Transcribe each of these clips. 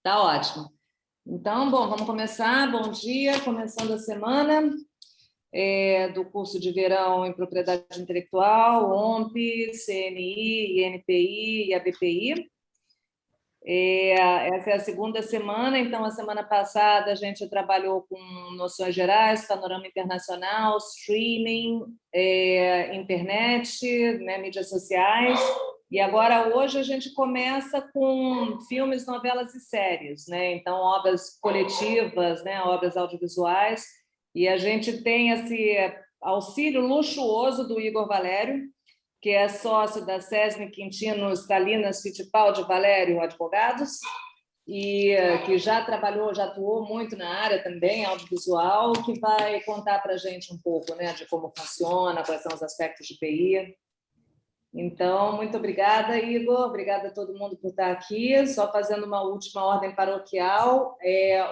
Tá ótimo. Então, bom, vamos começar. Bom dia, começando a semana do curso de verão em propriedade intelectual, OMP, CNI, INPI e ABPI. Essa é a segunda semana, então a semana passada a gente trabalhou com noções gerais, panorama internacional, streaming, internet, né, mídias sociais, e agora hoje a gente começa com filmes, novelas e séries, né? Então obras coletivas, né, obras audiovisuais, e a gente tem esse auxílio luxuoso do Igor Valério, que é sócio da Cesme Quintino Salinas Fittipaldi Valério Advogados, e que já trabalhou, já atuou muito na área também, audiovisual, que vai contar para a gente um pouco, né, de como funciona, quais são os aspectos de PI. Então, muito obrigada, Igor, obrigada a todo mundo por estar aqui. Só fazendo uma última ordem paroquial,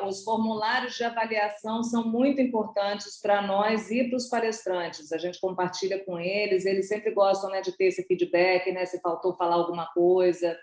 os formulários de avaliação são muito importantes para nós e para os palestrantes. A gente compartilha com eles sempre gostam, né, de ter esse feedback, né, se faltou falar alguma coisa.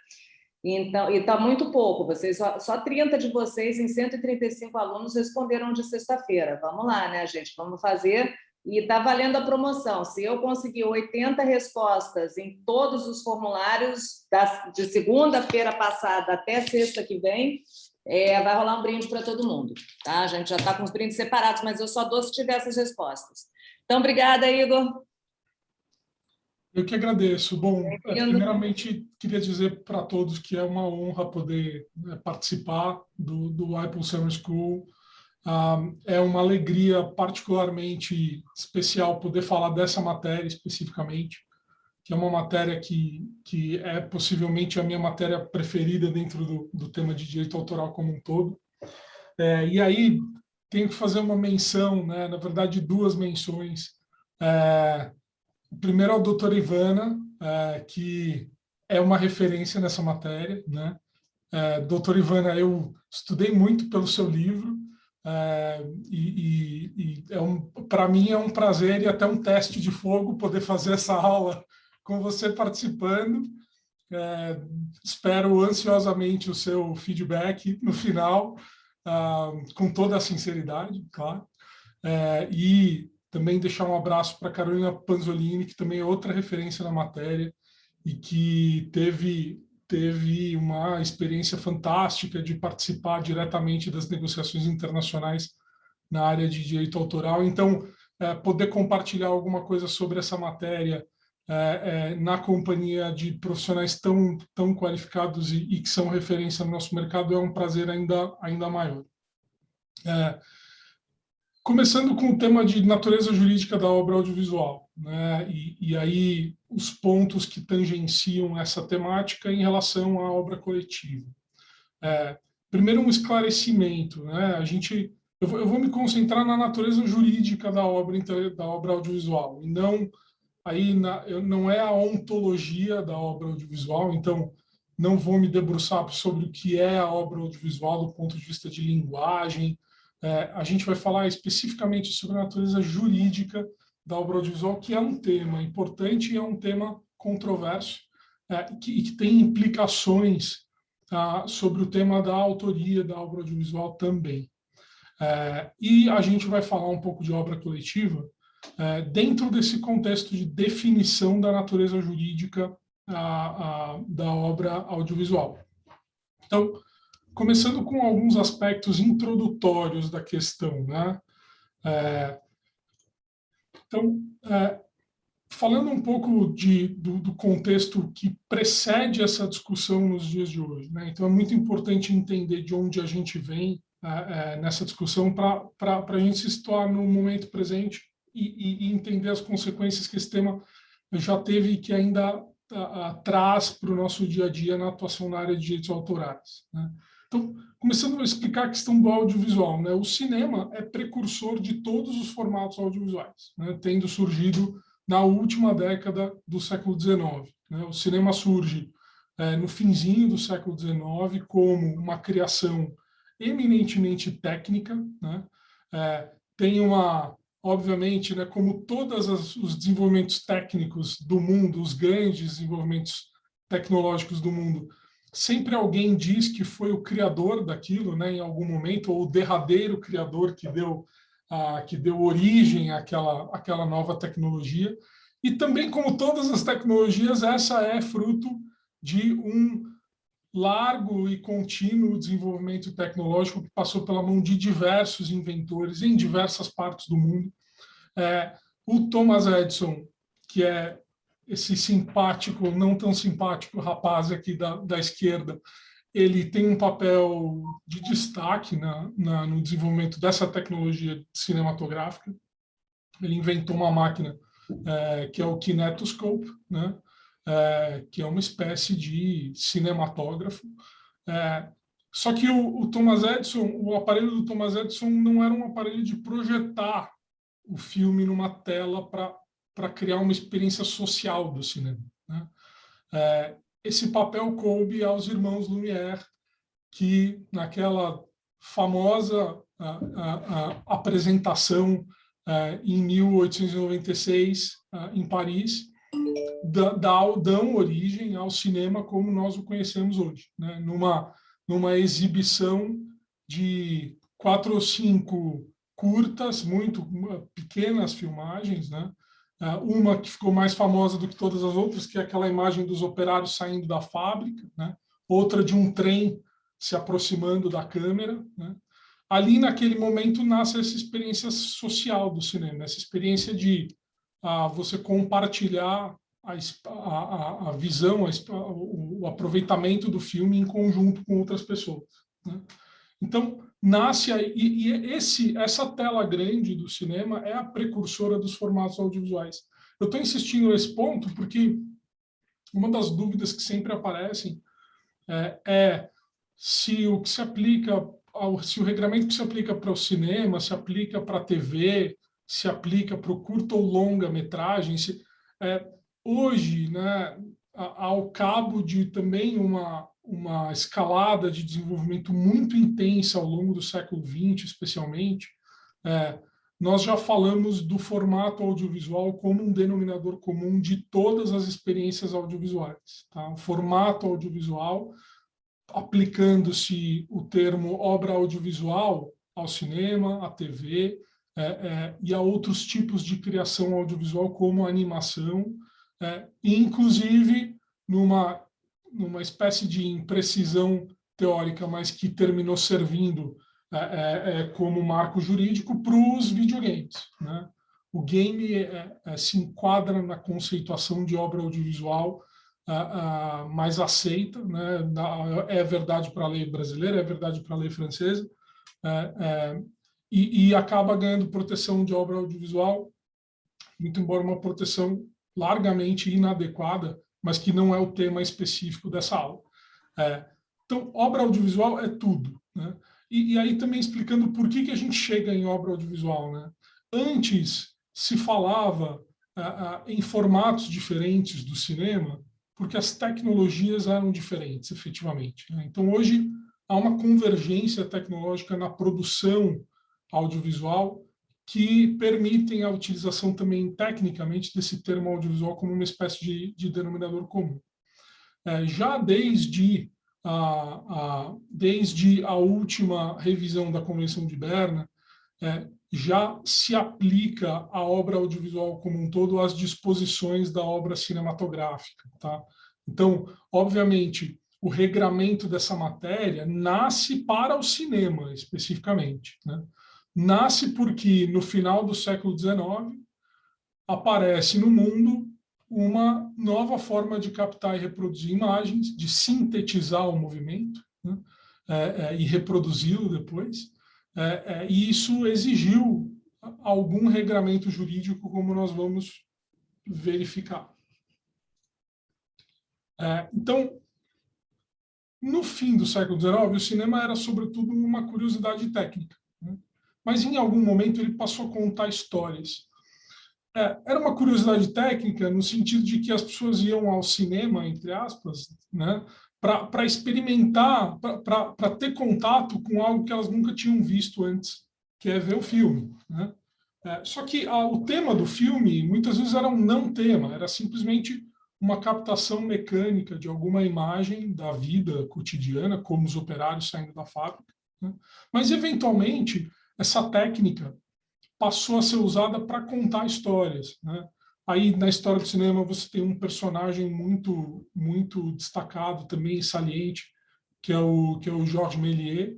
Então, e está muito pouco, vocês só 30 de vocês em 135 alunos responderam de sexta-feira. Vamos lá, né, gente? Vamos fazer. E está valendo a promoção. Se eu conseguir 80 respostas em todos os formulários de segunda-feira passada até sexta que vem, vai rolar um brinde para todo mundo. Tá? A gente já está com os brindes separados, mas eu só dou se tiver essas respostas. Então, obrigada, Igor. Eu que agradeço. Bom, primeiramente, queria dizer para todos que é uma honra poder participar do Apple Summer School. É uma alegria particularmente especial poder falar dessa matéria especificamente, que é uma matéria que é possivelmente a minha matéria preferida dentro do tema de direito autoral como um todo. E aí tenho que fazer uma menção, né, na verdade duas menções. Primeiro, a doutora Ivana, que é uma referência nessa matéria, né? Doutora Ivana, eu estudei muito pelo seu livro, para mim é um prazer e até um teste de fogo poder fazer essa aula com você participando. Espero ansiosamente o seu feedback no final, com toda a sinceridade, claro. E também deixar um abraço para Carolina Panzolini, que também é outra referência na matéria e que teve uma experiência fantástica de participar diretamente das negociações internacionais na área de direito autoral. Então, poder compartilhar alguma coisa sobre essa matéria na companhia de profissionais tão qualificados e que são referência no nosso mercado é um prazer ainda maior. Começando com o tema de natureza jurídica da obra audiovisual, né? E aí os pontos que tangenciam essa temática em relação à obra coletiva. Primeiro, um esclarecimento, né? Eu vou me concentrar na natureza jurídica da obra audiovisual, e não é a ontologia da obra audiovisual, então não vou me debruçar sobre o que é a obra audiovisual do ponto de vista de linguagem. A gente vai falar especificamente sobre a natureza jurídica da obra audiovisual, que é um tema importante e é um tema controverso, que tem implicações sobre o tema da autoria da obra audiovisual também. E a gente vai falar um pouco de obra coletiva dentro desse contexto de definição da natureza jurídica da obra audiovisual. Então, começando com alguns aspectos introdutórios da questão, né? Então, falando um pouco do contexto que precede essa discussão nos dias de hoje, né? Então, é muito importante entender de onde a gente vem nessa discussão para a gente se situar no momento presente e entender as consequências que esse tema já teve e que ainda traz para o nosso dia a dia na atuação na área de direitos autorais, né? Então, começando a explicar a questão do audiovisual, né? O cinema é precursor de todos os formatos audiovisuais, né? Tendo surgido na última década do século XIX, né? O cinema surge no finzinho do século XIX como uma criação eminentemente técnica, né? Tem obviamente, né, como todos os desenvolvimentos técnicos do mundo, os grandes desenvolvimentos tecnológicos do mundo, sempre alguém diz que foi o criador daquilo, né, em algum momento, ou o derradeiro criador que deu origem àquela nova tecnologia. E também, como todas as tecnologias, essa é fruto de um largo e contínuo desenvolvimento tecnológico que passou pela mão de diversos inventores em diversas partes do mundo. O Thomas Edison, que é esse simpático, não tão simpático rapaz aqui da esquerda, ele tem um papel de destaque no desenvolvimento dessa tecnologia cinematográfica. Ele inventou uma máquina que é o kinetoscope, né? Que é uma espécie de cinematógrafo. Só que o Thomas Edison, o aparelho do Thomas Edison não era um aparelho de projetar o filme numa tela para criar uma experiência social do cinema, né? Esse papel coube aos irmãos Lumière, que naquela famosa apresentação em 1896 em Paris, dão origem ao cinema como nós o conhecemos hoje, né? Numa exibição de 4 ou 5 curtas, muito pequenas filmagens, né? Uma que ficou mais famosa do que todas as outras, que é aquela imagem dos operários saindo da fábrica, né? Outra de um trem se aproximando da câmera, né? Ali, naquele momento, nasce essa experiência social do cinema, essa experiência de você compartilhar a visão, o aproveitamento do filme em conjunto com outras pessoas, né? Então, nasce aí, essa tela grande do cinema é a precursora dos formatos audiovisuais. Eu estou insistindo nesse ponto porque uma das dúvidas que sempre aparecem se o que se aplica, se o regramento que se aplica para o cinema se aplica para a TV, se aplica para o curta ou longa metragem. Hoje, né, ao cabo de também uma escalada de desenvolvimento muito intensa ao longo do século XX, especialmente, nós já falamos do formato audiovisual como um denominador comum de todas as experiências audiovisuais, tá? O formato audiovisual, aplicando-se o termo obra audiovisual ao cinema, à TV e a outros tipos de criação audiovisual, como a animação, inclusive numa espécie de imprecisão teórica, mas que terminou servindo como marco jurídico para os videogames, né? O game se enquadra na conceituação de obra audiovisual mais aceita, né? É verdade para a lei brasileira, é verdade para a lei francesa, e acaba ganhando proteção de obra audiovisual, muito embora uma proteção largamente inadequada, mas que não é o tema específico dessa aula. Então, obra audiovisual é tudo, né? E aí também explicando por que a gente chega em obra audiovisual, né? Antes se falava em formatos diferentes do cinema, porque as tecnologias eram diferentes, efetivamente, né? Então, hoje, há uma convergência tecnológica na produção audiovisual que permitem a utilização também, tecnicamente, desse termo audiovisual como uma espécie de denominador comum. Já desde a última revisão da Convenção de Berna, já se aplica a obra audiovisual como um todo às disposições da obra cinematográfica, tá? Então, obviamente, o regramento dessa matéria nasce para o cinema, especificamente, né? Nasce porque, no final do século XIX, aparece no mundo uma nova forma de captar e reproduzir imagens, de sintetizar o movimento, né? E reproduzi-lo depois. E isso exigiu algum regramento jurídico, como nós vamos verificar. Então, no fim do século XIX, o cinema era, sobretudo, uma curiosidade técnica, né? Mas, em algum momento, ele passou a contar histórias. Era uma curiosidade técnica no sentido de que as pessoas iam ao cinema, entre aspas, né, para experimentar, para ter contato com algo que elas nunca tinham visto antes, que é ver o filme, né? Só que o tema do filme, muitas vezes, era um não tema, era simplesmente uma captação mecânica de alguma imagem da vida cotidiana, como os operários saindo da fábrica, né? Mas, eventualmente, essa técnica passou a ser usada para contar histórias, né? Aí, na história do cinema, você tem um personagem muito destacado, também saliente, que é o Georges Méliès,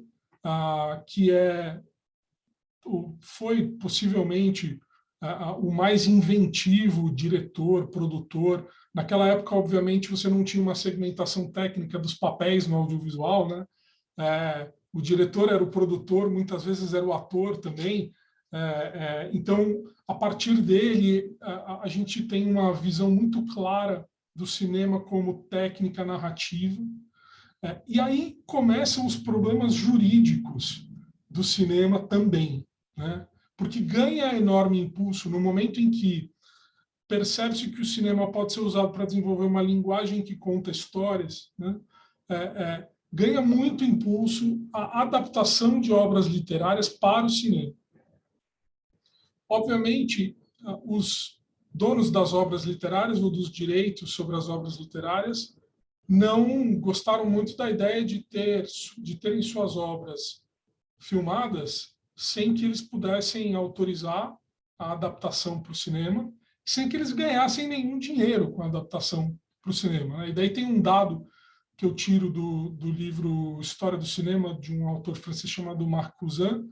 que foi possivelmente o mais inventivo diretor, produtor. Naquela época, obviamente, você não tinha uma segmentação técnica dos papéis no audiovisual, né? O diretor era o produtor, muitas vezes era o ator também. Então, a partir dele, a gente tem uma visão muito clara do cinema como técnica narrativa. E aí começam os problemas jurídicos do cinema também, né? Porque ganha enorme impulso no momento em que percebe-se que o cinema pode ser usado para desenvolver uma linguagem que conta histórias, né? Ganha muito impulso a adaptação de obras literárias para o cinema. Obviamente, os donos das obras literárias ou dos direitos sobre as obras literárias não gostaram muito da ideia de terem suas obras filmadas sem que eles pudessem autorizar a adaptação para o cinema, sem que eles ganhassem nenhum dinheiro com a adaptação para o cinema, né? E daí tem um dado que eu tiro do livro História do Cinema, de um autor francês chamado Marc Cousin,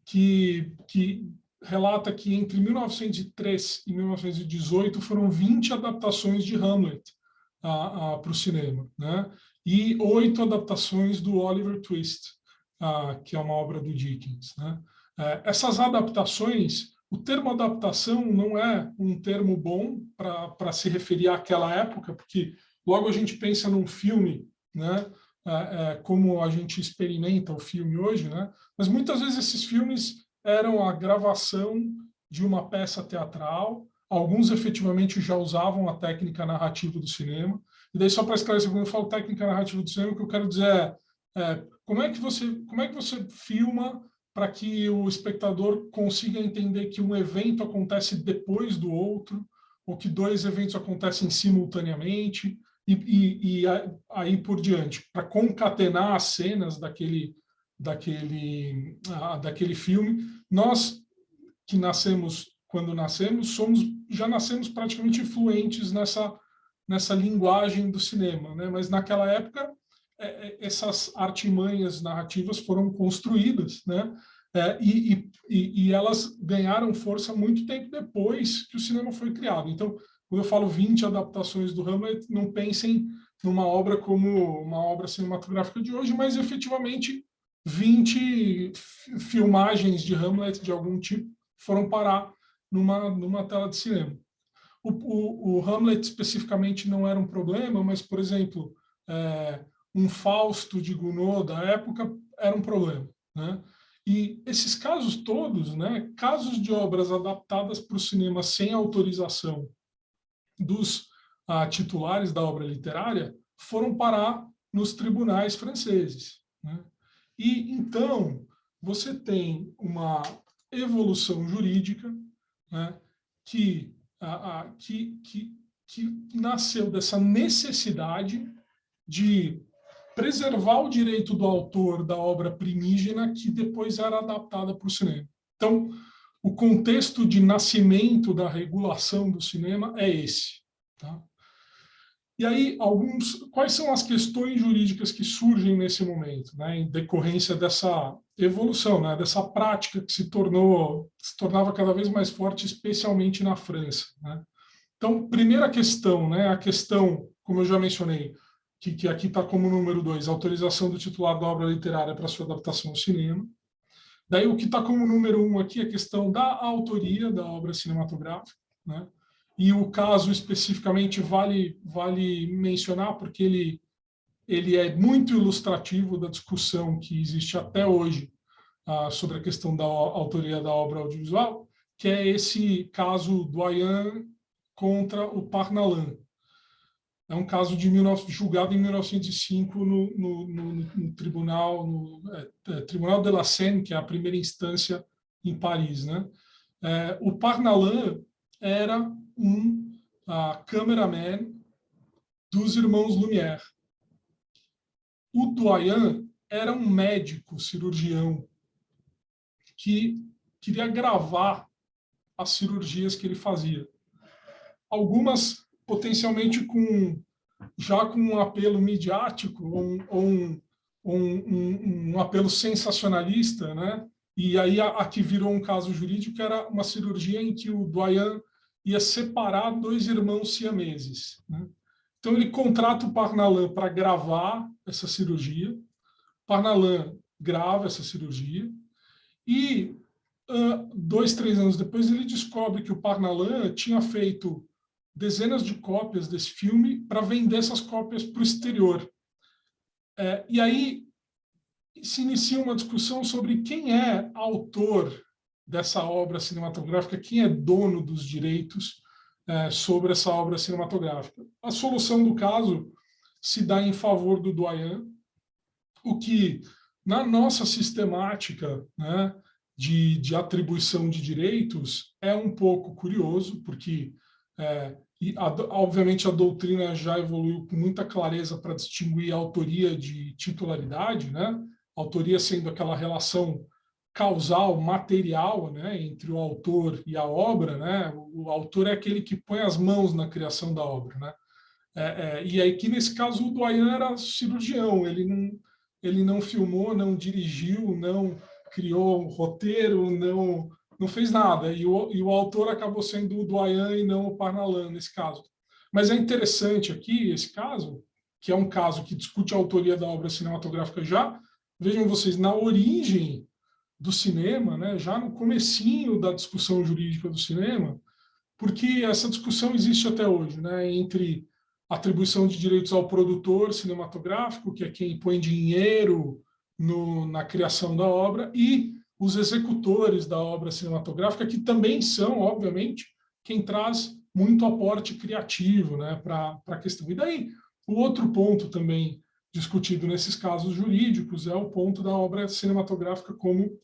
que relata que entre 1903 e 1918 foram 20 adaptações de Hamlet para o cinema, né? E 8 adaptações do Oliver Twist, que é uma obra do Dickens, né? Essas adaptações, o termo adaptação não é um termo bom para se referir àquela época, porque logo a gente pensa num filme, né? Como a gente experimenta o filme hoje, né? Mas muitas vezes esses filmes eram a gravação de uma peça teatral. Alguns efetivamente já usavam a técnica narrativa do cinema. E daí, só para esclarecer, quando eu falo técnica narrativa do cinema, o que eu quero dizer como é que você filma para que o espectador consiga entender que um evento acontece depois do outro, ou que dois eventos acontecem simultaneamente, e aí por diante, para concatenar as cenas daquele filme. Nós que nascemos, quando nascemos, já nascemos praticamente fluentes nessa linguagem do cinema, né? Mas naquela época essas artimanhas narrativas foram construídas, né? E elas ganharam força muito tempo depois que o cinema foi criado. Então, quando eu falo 20 adaptações do Hamlet, não pensem numa obra como uma obra cinematográfica de hoje, mas efetivamente 20 filmagens de Hamlet de algum tipo foram parar numa tela de cinema. O Hamlet especificamente não era um problema, mas, por exemplo, um Fausto de Gounod da época era um problema, né? E esses casos todos, né, casos de obras adaptadas para o cinema sem autorização dos titulares da obra literária, foram parar nos tribunais franceses, né? E então você tem uma evolução jurídica, né, que nasceu dessa necessidade de preservar o direito do autor da obra primígena que depois era adaptada para o cinema. Então, o contexto de nascimento da regulação do cinema é esse, tá? E aí, quais são as questões jurídicas que surgem nesse momento, né, em decorrência dessa evolução, né, dessa prática que se tornava cada vez mais forte, especialmente na França, né? Então, primeira questão, né, a questão, como eu já mencionei, que aqui está como número 2, autorização do titular da obra literária para sua adaptação ao cinema. Daí, o que está como número 1 aqui é a questão da autoria da obra cinematográfica, né? E o caso especificamente vale mencionar porque ele é muito ilustrativo da discussão que existe até hoje sobre a questão da autoria da obra audiovisual, que é esse caso do Ayan contra o Parnallan. É um caso julgado em 1905 no Tribunal de la Seine, que é a primeira instância em Paris, né? O Parnallan era um cameraman dos irmãos Lumière. O Doyen era um médico cirurgião que queria gravar as cirurgias que ele fazia. Algumas potencialmente já com um apelo midiático ou um apelo sensacionalista, né? E aí a que virou um caso jurídico era uma cirurgia em que o Doyen ia separar dois irmãos siameses, né? Então ele contrata o Parnallan para gravar essa cirurgia. Parnallan grava essa cirurgia e 2, 3 anos depois ele descobre que o Parnallan tinha feito dezenas de cópias desse filme para vender essas cópias para o exterior. E aí se inicia uma discussão sobre quem é autor dessa obra cinematográfica, quem é dono dos direitos sobre essa obra cinematográfica. A solução do caso se dá em favor do Doyen, o que, na nossa sistemática, né, de atribuição de direitos, é um pouco curioso, porque, obviamente, a doutrina já evoluiu com muita clareza para distinguir a autoria de titularidade, né? Autoria sendo aquela relação causal, material, né, entre o autor e a obra, né? O autor é aquele que põe as mãos na criação da obra, né? E aí que, nesse caso, o Doyen era cirurgião, ele não filmou, não dirigiu, não criou um roteiro, não fez nada. E o autor acabou sendo o Doyen e não o Parnallan, nesse caso. Mas é interessante aqui, esse caso, que é um caso que discute a autoria da obra cinematográfica já, vejam vocês, na origem do cinema, né, já no comecinho da discussão jurídica do cinema, porque essa discussão existe até hoje, né, entre atribuição de direitos ao produtor cinematográfico, que é quem põe dinheiro na criação da obra, e os executores da obra cinematográfica, que também são, obviamente, quem traz muito aporte criativo, né, para a questão. E daí, o outro ponto também discutido nesses casos jurídicos é o ponto da obra cinematográfica como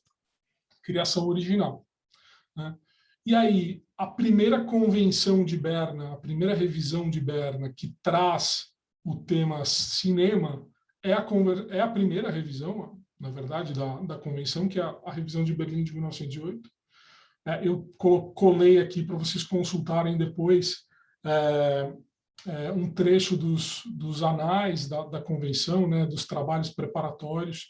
criação original, né? E aí, a primeira convenção de Berna, a primeira revisão de Berna, que traz o tema cinema, é a primeira revisão, na verdade, da convenção, que é a revisão de Berlim de 1908. Eu colei aqui para vocês consultarem depois um trecho dos anais da convenção, né, dos trabalhos preparatórios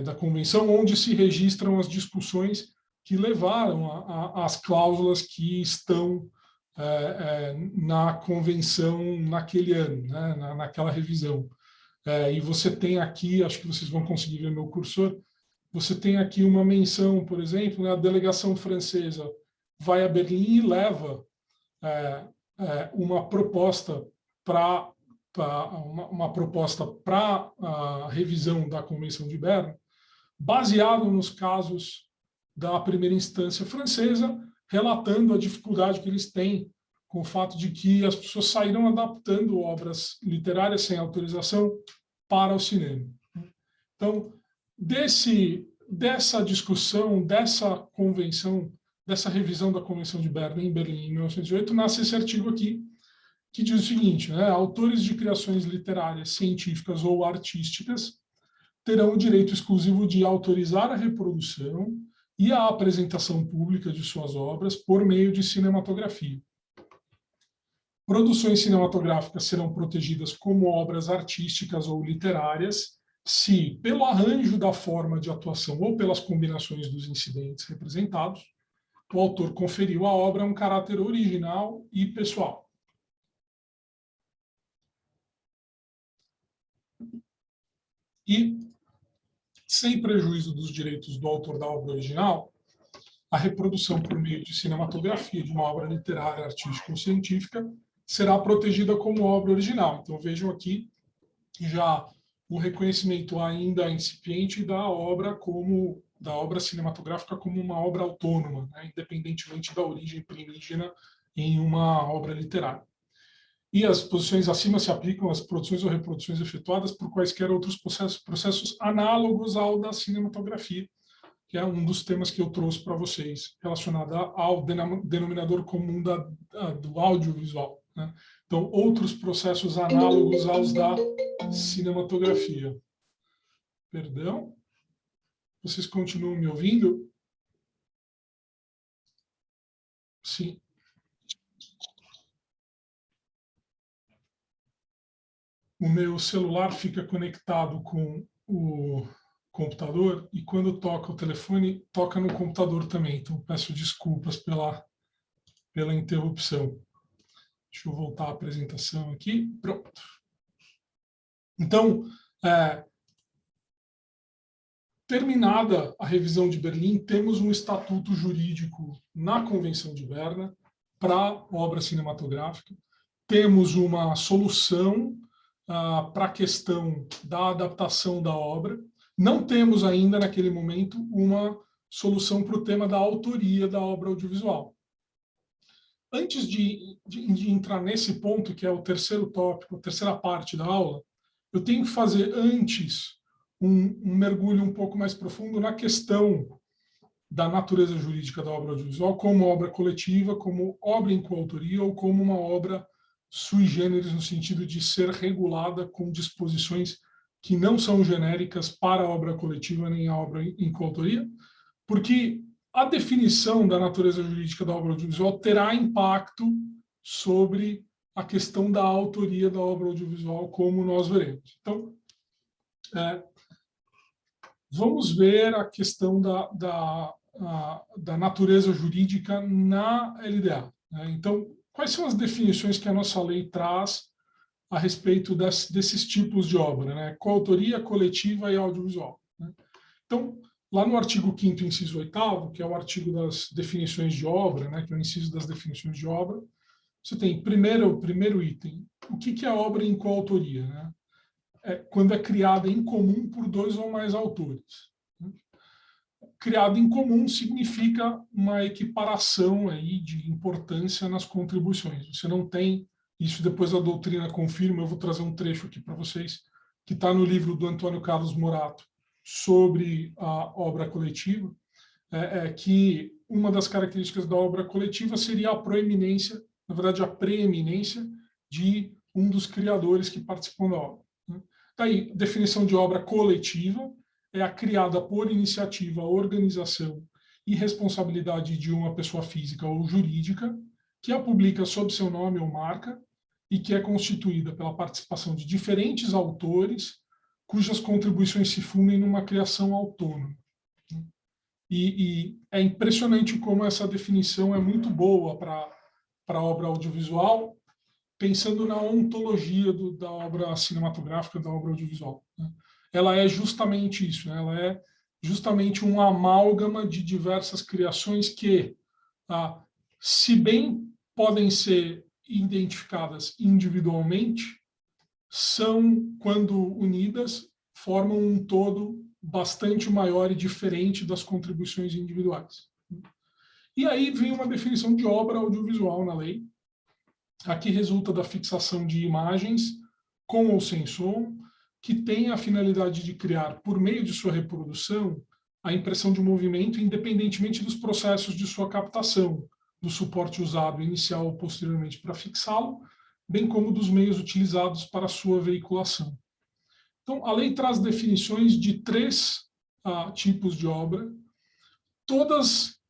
da convenção, onde se registram as discussões que levaram às cláusulas que estão na convenção naquele ano, né, naquela revisão. E você tem aqui, acho que vocês vão conseguir ver meu cursor, você tem aqui uma menção, por exemplo, né, a delegação francesa vai a Berlim e leva uma proposta para a revisão da Convenção de Berna, baseado nos casos da primeira instância francesa, relatando a dificuldade que eles têm com o fato de que as pessoas saíram adaptando obras literárias sem autorização para o cinema. Então, dessa discussão, dessa convenção, dessa revisão da Convenção de Berna em Berlim em 1908, nasce esse artigo aqui, que diz o seguinte, né, autores de criações literárias, científicas ou artísticas terão o direito exclusivo de autorizar a reprodução e a apresentação pública de suas obras por meio de cinematografia. Produções cinematográficas serão protegidas como obras artísticas ou literárias se, pelo arranjo da forma de atuação ou pelas combinações dos incidentes representados, o autor conferiu à obra um caráter original e pessoal. E, sem prejuízo dos direitos do autor da obra original, a reprodução por meio de cinematografia de uma obra literária, artística ou científica será protegida como obra original. Então, vejam aqui já o reconhecimento ainda incipiente da obra cinematográfica como uma obra autônoma, né, independentemente da origem primígena em uma obra literária. E as posições acima se aplicam às produções ou reproduções efetuadas por quaisquer outros processos análogos ao da cinematografia, que é um dos temas que eu trouxe para vocês, relacionado ao denominador comum do audiovisual. né? Então, outros processos análogos aos da cinematografia. Perdão? Vocês continuam me ouvindo? Sim. O meu celular fica conectado com o computador e quando toca o telefone, toca no computador também. Então, peço desculpas pela interrupção. Deixa eu voltar à apresentação aqui. Pronto. Então, terminada a revisão de Berlim, temos um estatuto jurídico na Convenção de Berna para obra cinematográfica. Temos uma solução para a questão da adaptação da obra. Não temos ainda, naquele momento, uma solução para o tema da autoria da obra audiovisual. Antes de entrar nesse ponto, que é o terceiro tópico, a terceira parte da aula, eu tenho que fazer antes um mergulho um pouco mais profundo na questão da natureza jurídica da obra audiovisual como obra coletiva, como obra em coautoria ou como uma obra sui generis, no sentido de ser regulada com disposições que não são genéricas para a obra coletiva nem a obra em coautoria, porque a definição da natureza jurídica da obra audiovisual terá impacto sobre a questão da autoria da obra audiovisual, como nós veremos. Então, vamos ver a questão da natureza jurídica na LDA. Então, quais são as definições que a nossa lei traz a respeito desses tipos de obra, coautoria, coletiva e audiovisual? Então, lá no artigo 5º, inciso 8º, que é o artigo das definições de obra, que é o inciso das definições de obra, você tem o primeiro item. O que é obra em coautoria? Quando é criada em comum por 2 ou mais autores. Criado em comum significa uma equiparação aí de importância nas contribuições. Você não tem, isso depois a doutrina confirma, eu vou trazer um trecho aqui para vocês, que está no livro do Antônio Carlos Morato, sobre a obra coletiva, que uma das características da obra coletiva seria a proeminência, na verdade a preeminência, de um dos criadores que participam da obra. Daí, definição de obra coletiva é a criada por iniciativa, organização e responsabilidade de uma pessoa física ou jurídica, que a publica sob seu nome ou marca e que é constituída pela participação de diferentes autores cujas contribuições se fundem numa criação autônoma. E é impressionante como essa definição é muito boa para a obra audiovisual, pensando na ontologia da obra cinematográfica, da obra audiovisual. Ela é justamente isso, ela é justamente um amálgama de diversas criações que, se bem podem ser identificadas individualmente, são, quando unidas, formam um todo bastante maior e diferente das contribuições individuais. E aí vem uma definição de obra audiovisual na lei. Aqui resulta da fixação de imagens, com ou sem som, que tem a finalidade de criar, por meio de sua reprodução, a impressão de movimento, independentemente dos processos de sua captação, do suporte usado inicial ou posteriormente para fixá-lo, bem como dos meios utilizados para sua veiculação. Então, a lei traz definições de 3 tipos de obra, todas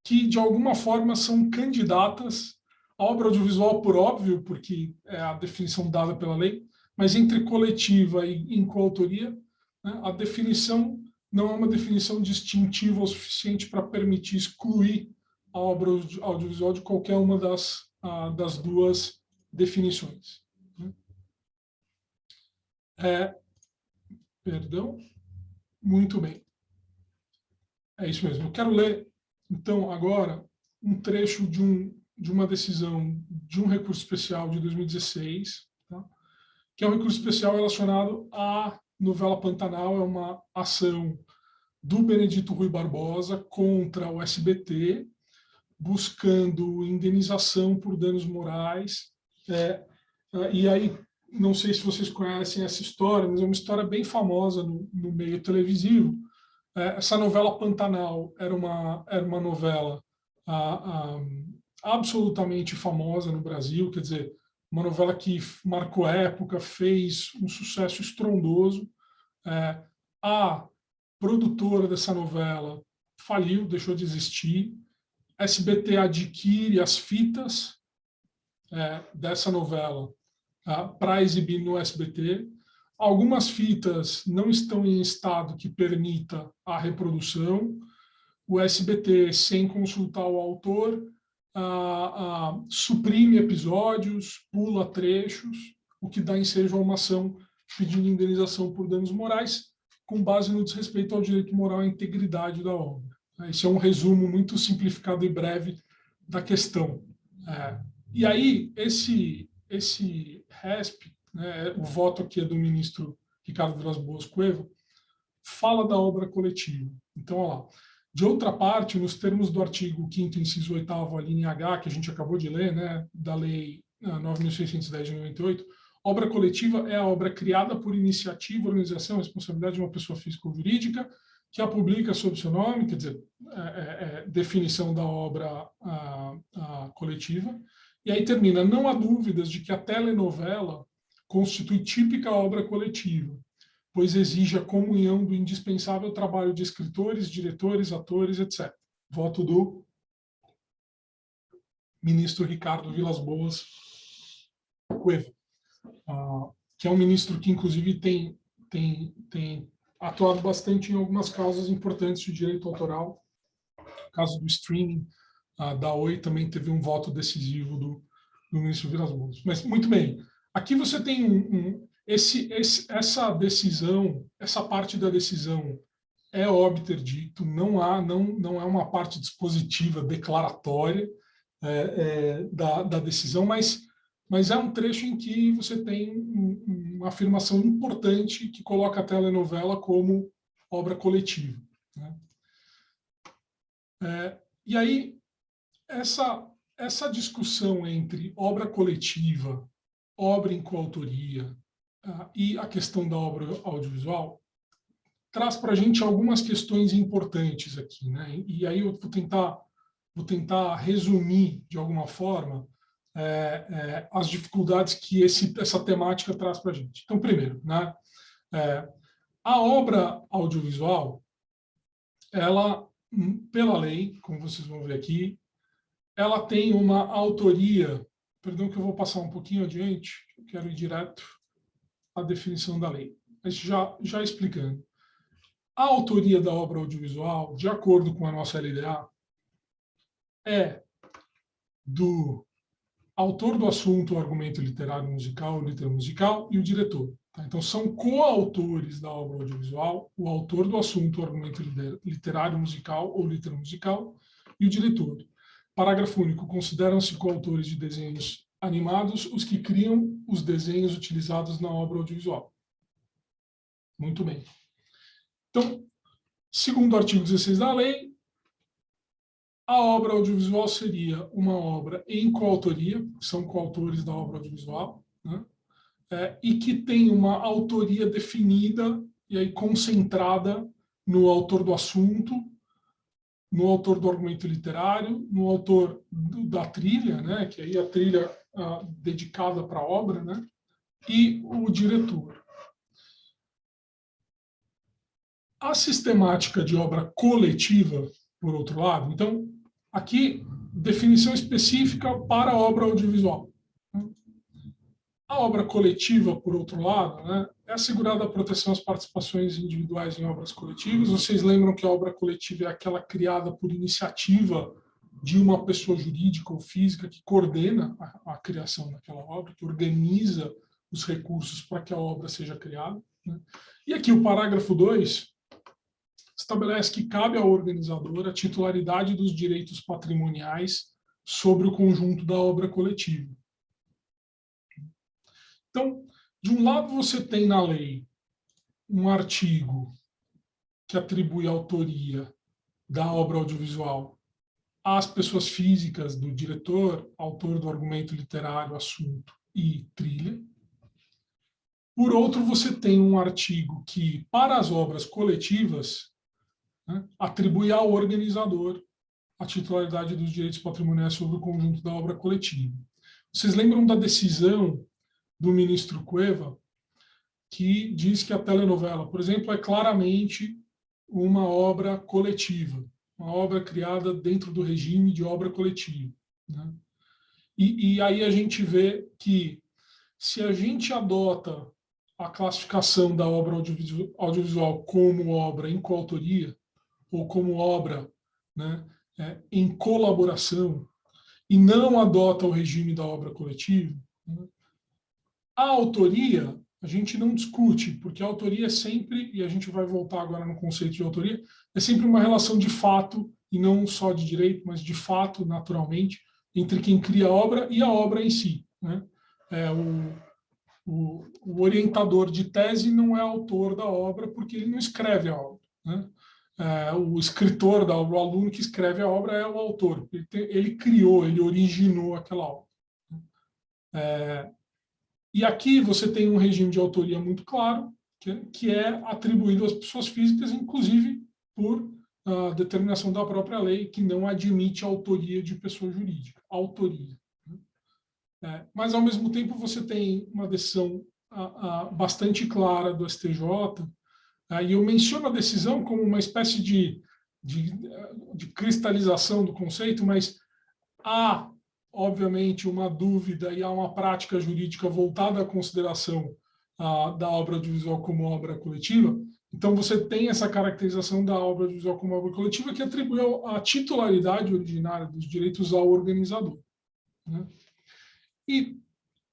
que, de alguma forma, são candidatas à obra audiovisual, por óbvio, porque é a definição dada pela lei, mas entre coletiva e em coautoria, a definição não é uma definição distintiva o suficiente para permitir excluir a obra audiovisual de qualquer uma das 2 definições. Perdão. Muito bem. É isso mesmo. Eu quero ler, então, agora, um trecho de uma decisão de um recurso especial de 2016, que é um recurso especial relacionado à novela Pantanal, é uma ação do Benedito Rui Barbosa contra o SBT, buscando indenização por danos morais. E aí, não sei se vocês conhecem essa história, mas é uma história bem famosa no meio televisivo. Essa novela Pantanal era uma novela absolutamente famosa no Brasil, quer dizer, uma novela que marcou época, fez um sucesso estrondoso. A produtora dessa novela faliu, deixou de existir. SBT adquire as fitas dessa novela para exibir no SBT. Algumas fitas não estão em estado que permita a reprodução. O SBT, sem consultar o autor, suprime episódios, pula trechos, o que dá ensejo a uma ação pedindo indenização por danos morais, com base no desrespeito ao direito moral à integridade da obra. Esse é um resumo muito simplificado e breve da questão. E aí, esse RESP, né, o voto aqui é do ministro Ricardo Vilas Boas Cueva, fala da obra coletiva. Então, olha lá. De outra parte, nos termos do artigo 5º, inciso 8º, a linha H, que a gente acabou de ler, né, da Lei 9.610 de 98, obra coletiva é a obra criada por iniciativa, organização, responsabilidade de uma pessoa física ou jurídica, que a publica sob seu nome, quer dizer, definição da obra coletiva. E aí termina, não há dúvidas de que a telenovela constitui típica obra coletiva, pois exige a comunhão do indispensável trabalho de escritores, diretores, atores, etc. Voto do ministro Ricardo Vilas Boas Cueva, que é um ministro que, inclusive, tem atuado bastante em algumas causas importantes de direito autoral. O caso do streaming da Oi também teve um voto decisivo do ministro Vilas Boas. Mas, muito bem, aqui você tem essa decisão, essa parte da decisão é obterdito, não é uma parte dispositiva, declaratória da decisão, mas é um trecho em que você tem uma afirmação importante que coloca a telenovela como obra coletiva, né? E aí, essa discussão entre obra coletiva, obra em coautoria e a questão da obra audiovisual traz para a gente algumas questões importantes aqui, né? E aí eu vou tentar resumir, de alguma forma, as dificuldades que essa temática traz para a gente. Então, primeiro, né, a obra audiovisual, ela, pela lei, como vocês vão ver aqui, ela tem uma autoria, perdão que eu vou passar um pouquinho adiante, eu quero ir direto à definição da lei, mas já explicando. A autoria da obra audiovisual, de acordo com a nossa LDA, é do autor do assunto, o argumento literário musical, o litero musical e o diretor. Tá? Então, são coautores da obra audiovisual, o autor do assunto, o argumento literário musical ou litero musical e o diretor. Parágrafo único. Consideram-se coautores de desenhos animados os que criam os desenhos utilizados na obra audiovisual. Muito bem. Então, segundo o artigo 16 da lei, a obra audiovisual seria uma obra em coautoria, são coautores da obra audiovisual, né? E que tem uma autoria definida e aí concentrada no autor do assunto, no autor do argumento literário, no autor da trilha, né? Que aí a trilha dedicada para a obra, né? E o diretor. A sistemática de obra coletiva, por outro lado, então, aqui, definição específica para a obra audiovisual. A obra coletiva, por outro lado, né, é assegurada a proteção às participações individuais em obras coletivas. Vocês lembram que a obra coletiva é aquela criada por iniciativa de uma pessoa jurídica ou física que coordena a criação daquela obra, que organiza os recursos para que a obra seja criada, né? E aqui o parágrafo 2 estabelece que cabe ao organizador a titularidade dos direitos patrimoniais sobre o conjunto da obra coletiva. Então, de um lado você tem na lei um artigo que atribui a autoria da obra audiovisual às pessoas físicas do diretor, autor do argumento literário, assunto e trilha. Por outro, você tem um artigo que, para as obras coletivas, né, atribui ao organizador a titularidade dos direitos patrimoniais sobre o conjunto da obra coletiva. Vocês lembram da decisão do ministro Cueva, que diz que a telenovela, por exemplo, é claramente uma obra coletiva, uma obra criada dentro do regime de obra coletiva, né? E aí a gente vê que, se a gente adota a classificação da obra audiovisual como obra em coautoria, ou como obra, né, em colaboração, e não adota o regime da obra coletiva, né, a autoria a gente não discute, porque a autoria é sempre, e a gente vai voltar agora no conceito de autoria, é sempre uma relação de fato, e não só de direito, mas de fato, naturalmente, entre quem cria a obra e a obra em si, né? O orientador de tese não é autor da obra porque ele não escreve a obra, né? O escritor da obra, o aluno que escreve a obra é o autor. Ele criou, ele originou aquela obra. E aqui você tem um regime de autoria muito claro, que é atribuído às pessoas físicas, inclusive por determinação da própria lei, que não admite a autoria de pessoa jurídica. Autoria. Mas, ao mesmo tempo, você tem uma decisão bastante clara do STJ, e eu menciono a decisão como uma espécie de cristalização do conceito, mas há, obviamente, uma dúvida e há uma prática jurídica voltada à consideração da obra audiovisual como obra coletiva. Então, você tem essa caracterização da obra audiovisual como obra coletiva que atribui a titularidade originária dos direitos ao organizador, né? E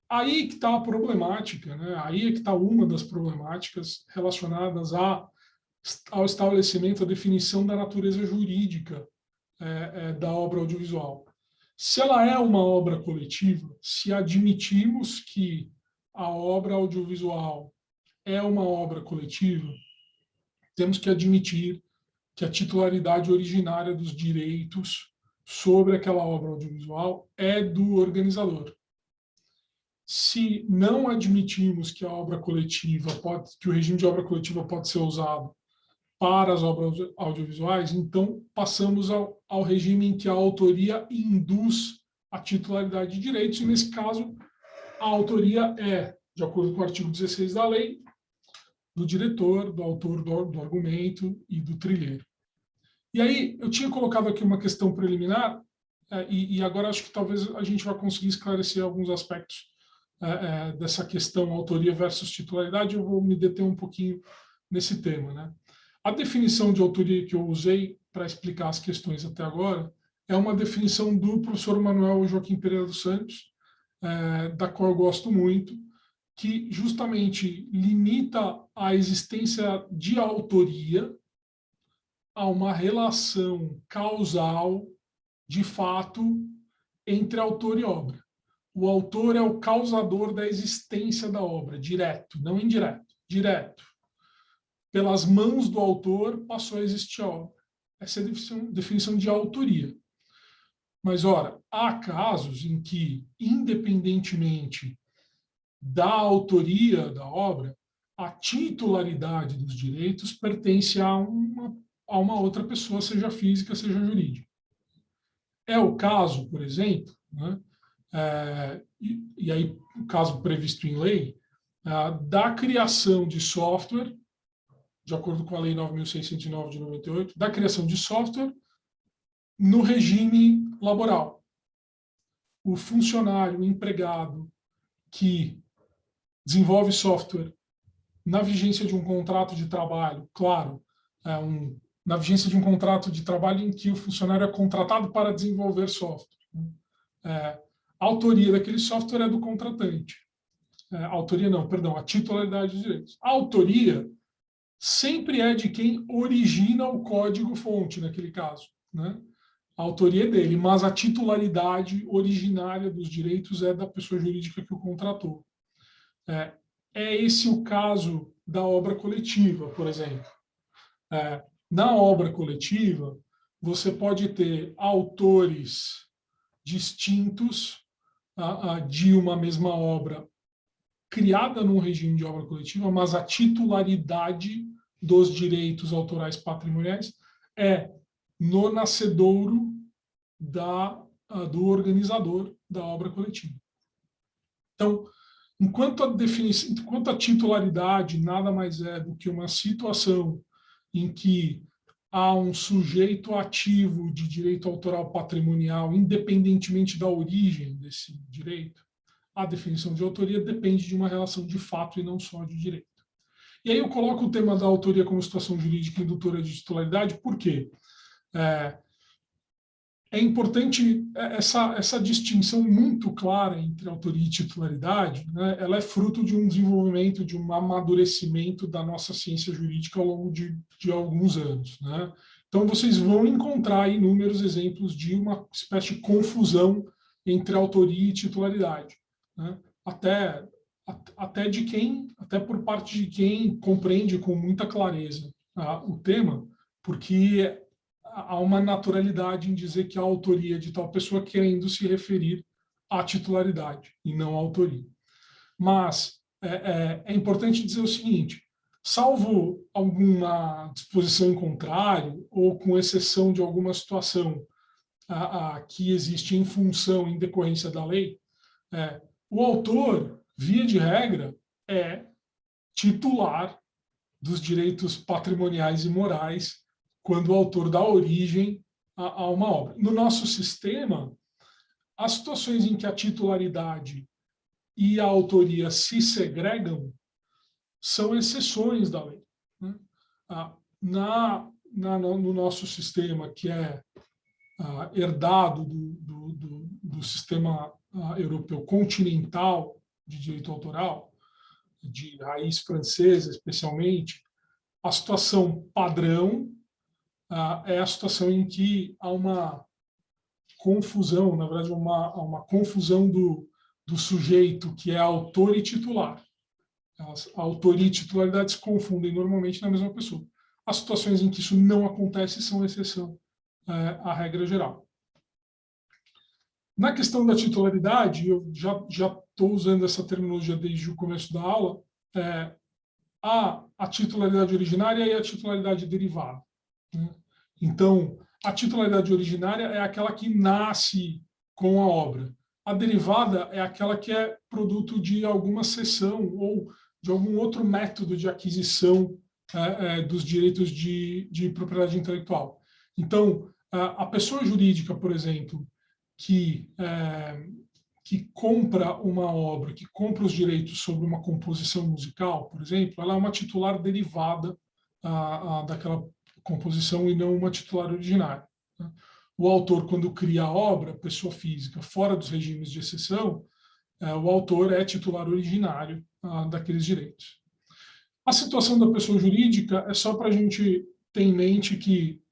aí que está a problemática, né? Aí é que está uma das problemáticas relacionadas ao estabelecimento, à definição da natureza jurídica da obra audiovisual. Se ela é uma obra coletiva, se admitimos que a obra audiovisual é uma obra coletiva, temos que admitir que a titularidade originária dos direitos sobre aquela obra audiovisual é do organizador. Se não admitimos que a obra coletiva que o regime de obra coletiva pode ser usado para as obras audiovisuais, então passamos ao regime em que a autoria induz a titularidade de direitos, e nesse caso a autoria é, de acordo com o artigo 16 da lei, do diretor, do autor do argumento e do trilheiro. E aí eu tinha colocado aqui uma questão preliminar, e agora acho que talvez a gente vai conseguir esclarecer alguns aspectos dessa questão autoria versus titularidade. Eu vou me deter um pouquinho nesse tema, né? A definição de autoria que eu usei para explicar as questões até agora é uma definição do professor Manuel Joaquim Pereira dos Santos, da qual eu gosto muito, que justamente limita a existência de autoria a uma relação causal, de fato, entre autor e obra. O autor é o causador da existência da obra, direto, não indireto, direto. Pelas mãos do autor passou a existir a obra. Essa é a definição de autoria. Mas, ora, há casos em que, independentemente da autoria da obra, a titularidade dos direitos pertence a uma outra pessoa, seja física, seja jurídica. É o caso, por exemplo, né, e aí o caso previsto em lei, da criação de software, de acordo com a Lei 9.609 de 98, da criação de software no regime laboral. O funcionário, o empregado que desenvolve software na vigência de um contrato de trabalho, claro, na vigência de um contrato de trabalho em que o funcionário é contratado para desenvolver software. A autoria daquele software é do contratante. A titularidade dos direitos. A autoria sempre é de quem origina o código-fonte, naquele caso, né? A autoria é dele, mas a titularidade originária dos direitos é da pessoa jurídica que o contratou. É esse o caso da obra coletiva, por exemplo. Na obra coletiva, você pode ter autores distintos de uma mesma obra criada num regime de obra coletiva, mas a titularidade dos direitos autorais patrimoniais é no nascedouro do organizador da obra coletiva. Então, enquanto a titularidade nada mais é do que uma situação em que há um sujeito ativo de direito autoral patrimonial, independentemente da origem desse direito, a definição de autoria depende de uma relação de fato e não só de direito. E aí eu coloco o tema da autoria como situação jurídica indutora de titularidade, por quê? É importante essa distinção muito clara entre autoria e titularidade, né? Ela é fruto de um desenvolvimento, de um amadurecimento da nossa ciência jurídica ao longo de alguns anos, né? Então, vocês vão encontrar inúmeros exemplos de uma espécie de confusão entre autoria e titularidade, né? Até por parte de quem compreende com muita clareza o tema, porque há uma naturalidade em dizer que a autoria de tal pessoa querendo se referir à titularidade e não à autoria. Mas é importante dizer o seguinte, salvo alguma disposição em contrário, ou com exceção de alguma situação que existe em função, em decorrência da lei, o autor, via de regra, é titular dos direitos patrimoniais e morais quando o autor dá origem a uma obra. No nosso sistema, as situações em que a titularidade e a autoria se segregam são exceções da lei, né? No nosso sistema, que é herdado do sistema europeu continental de direito autoral, de raiz francesa especialmente, a situação padrão é a situação em que há uma confusão, na verdade, uma confusão do sujeito que é autor e titular. A autoria e titularidade se confundem normalmente na mesma pessoa. As situações em que isso não acontece são exceção à regra geral. Na questão da titularidade, eu já estou usando essa terminologia desde o começo da aula, há a titularidade originária e a titularidade derivada, né? Então, a titularidade originária é aquela que nasce com a obra. A derivada é aquela que é produto de alguma cessão ou de algum outro método de aquisição dos direitos de propriedade intelectual. Então, a pessoa jurídica, por exemplo, que compra uma obra, que compra os direitos sobre uma composição musical, por exemplo, ela é uma titular derivada daquela composição e não uma titular originária, né? O autor, quando cria a obra, pessoa física, fora dos regimes de exceção, o autor é titular originário daqueles direitos. A situação da pessoa jurídica é só para a gente ter em mente que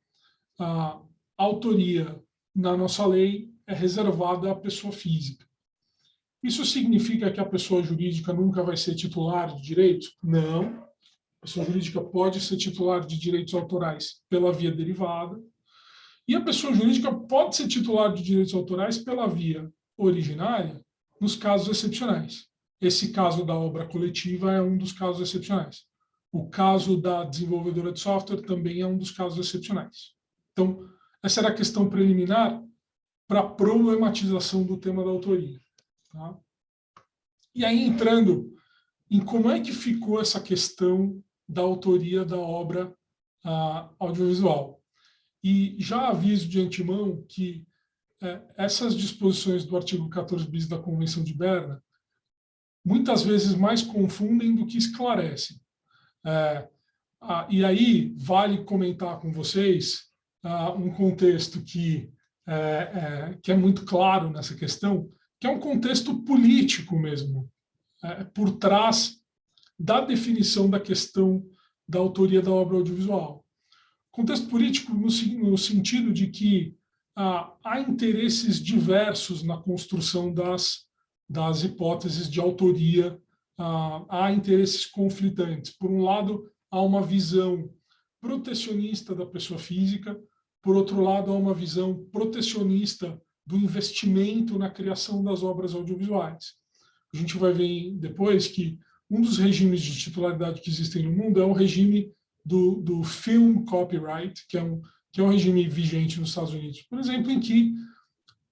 a autoria na nossa lei é reservada à pessoa física. Isso significa que a pessoa jurídica nunca vai ser titular de direitos? Não. A pessoa jurídica pode ser titular de direitos autorais pela via derivada, e a pessoa jurídica pode ser titular de direitos autorais pela via originária nos casos excepcionais. Esse caso da obra coletiva é um dos casos excepcionais. O caso da desenvolvedora de software também é um dos casos excepcionais. Então, essa era a questão preliminar para a problematização do tema da autoria, tá? E aí, entrando em como é que ficou essa questão da autoria da obra audiovisual. E já aviso de antemão que essas disposições do artigo 14 bis da Convenção de Berna muitas vezes mais confundem do que esclarecem. E aí vale comentar com vocês um contexto que é muito claro nessa questão, que é um contexto político mesmo, por trás da definição da questão da autoria da obra audiovisual. Contexto político no sentido de que há interesses diversos na construção das hipóteses de autoria, há interesses conflitantes. Por um lado, há uma visão protecionista da pessoa física, por outro lado, há uma visão protecionista do investimento na criação das obras audiovisuais. A gente vai ver depois que um dos regimes de titularidade que existem no mundo é o regime do film copyright, que é um regime vigente nos Estados Unidos, por exemplo, em que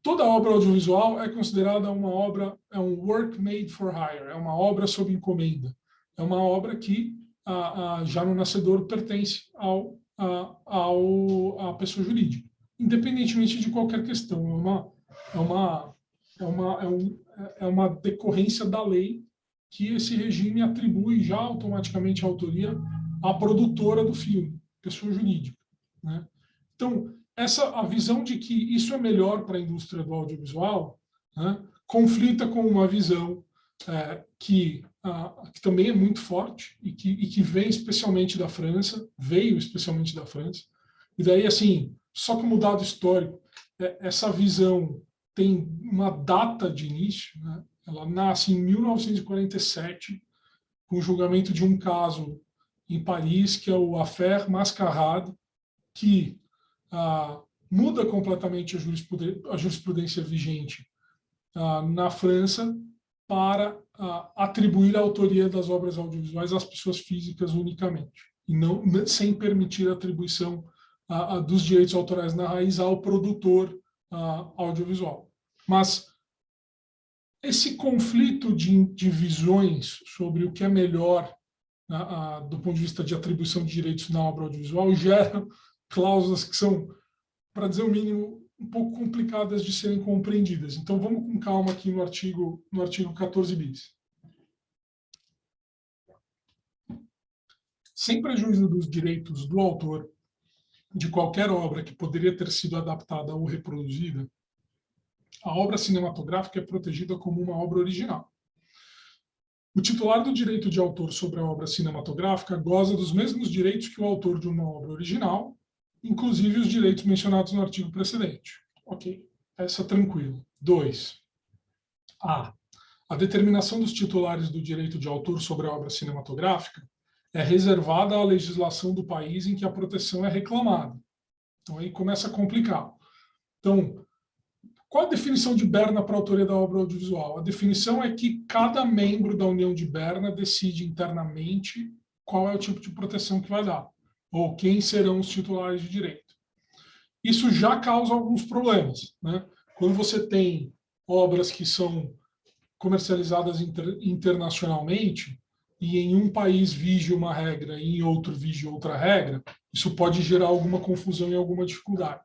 toda obra audiovisual é considerada uma obra, é um work made for hire, é uma obra sob encomenda. É uma obra que já no nascedor pertence à pessoa jurídica, independentemente de qualquer questão. É uma decorrência da lei que esse regime atribui já automaticamente a autoria à produtora do filme, pessoa jurídica, né? Então, a visão de que isso é melhor para a indústria do audiovisual, né, conflita com uma visão que também é muito forte e que vem especialmente da França, veio especialmente da França. E daí, assim, só como dado histórico, essa visão tem uma data de início, né? Ela nasce em 1947, com o julgamento de um caso em Paris, que é o Affaire Mascarade, que muda completamente a jurisprudência vigente na França para atribuir a autoria das obras audiovisuais às pessoas físicas unicamente, e não sem permitir a atribuição dos direitos autorais na raiz ao produtor audiovisual. Mas esse conflito de visões sobre o que é melhor do ponto de vista de atribuição de direitos na obra audiovisual gera cláusulas que são, para dizer o mínimo, um pouco complicadas de serem compreendidas. Então, vamos com calma aqui no artigo 14 bis. Sem prejuízo dos direitos do autor de qualquer obra que poderia ter sido adaptada ou reproduzida, a obra cinematográfica é protegida como uma obra original. O titular do direito de autor sobre a obra cinematográfica goza dos mesmos direitos que o autor de uma obra original, inclusive os direitos mencionados no artigo precedente. Ok, essa tranquilo. 2. A determinação dos titulares do direito de autor sobre a obra cinematográfica é reservada à legislação do país em que a proteção é reclamada. Então, aí começa a complicar. Então, qual a definição de Berna para a autoria da obra audiovisual? A definição é que cada membro da União de Berna decide internamente qual é o tipo de proteção que vai dar, ou quem serão os titulares de direito. Isso já causa alguns problemas, né? Quando você tem obras que são comercializadas internacionalmente e em um país vige uma regra e em outro vige outra regra, isso pode gerar alguma confusão e alguma dificuldade.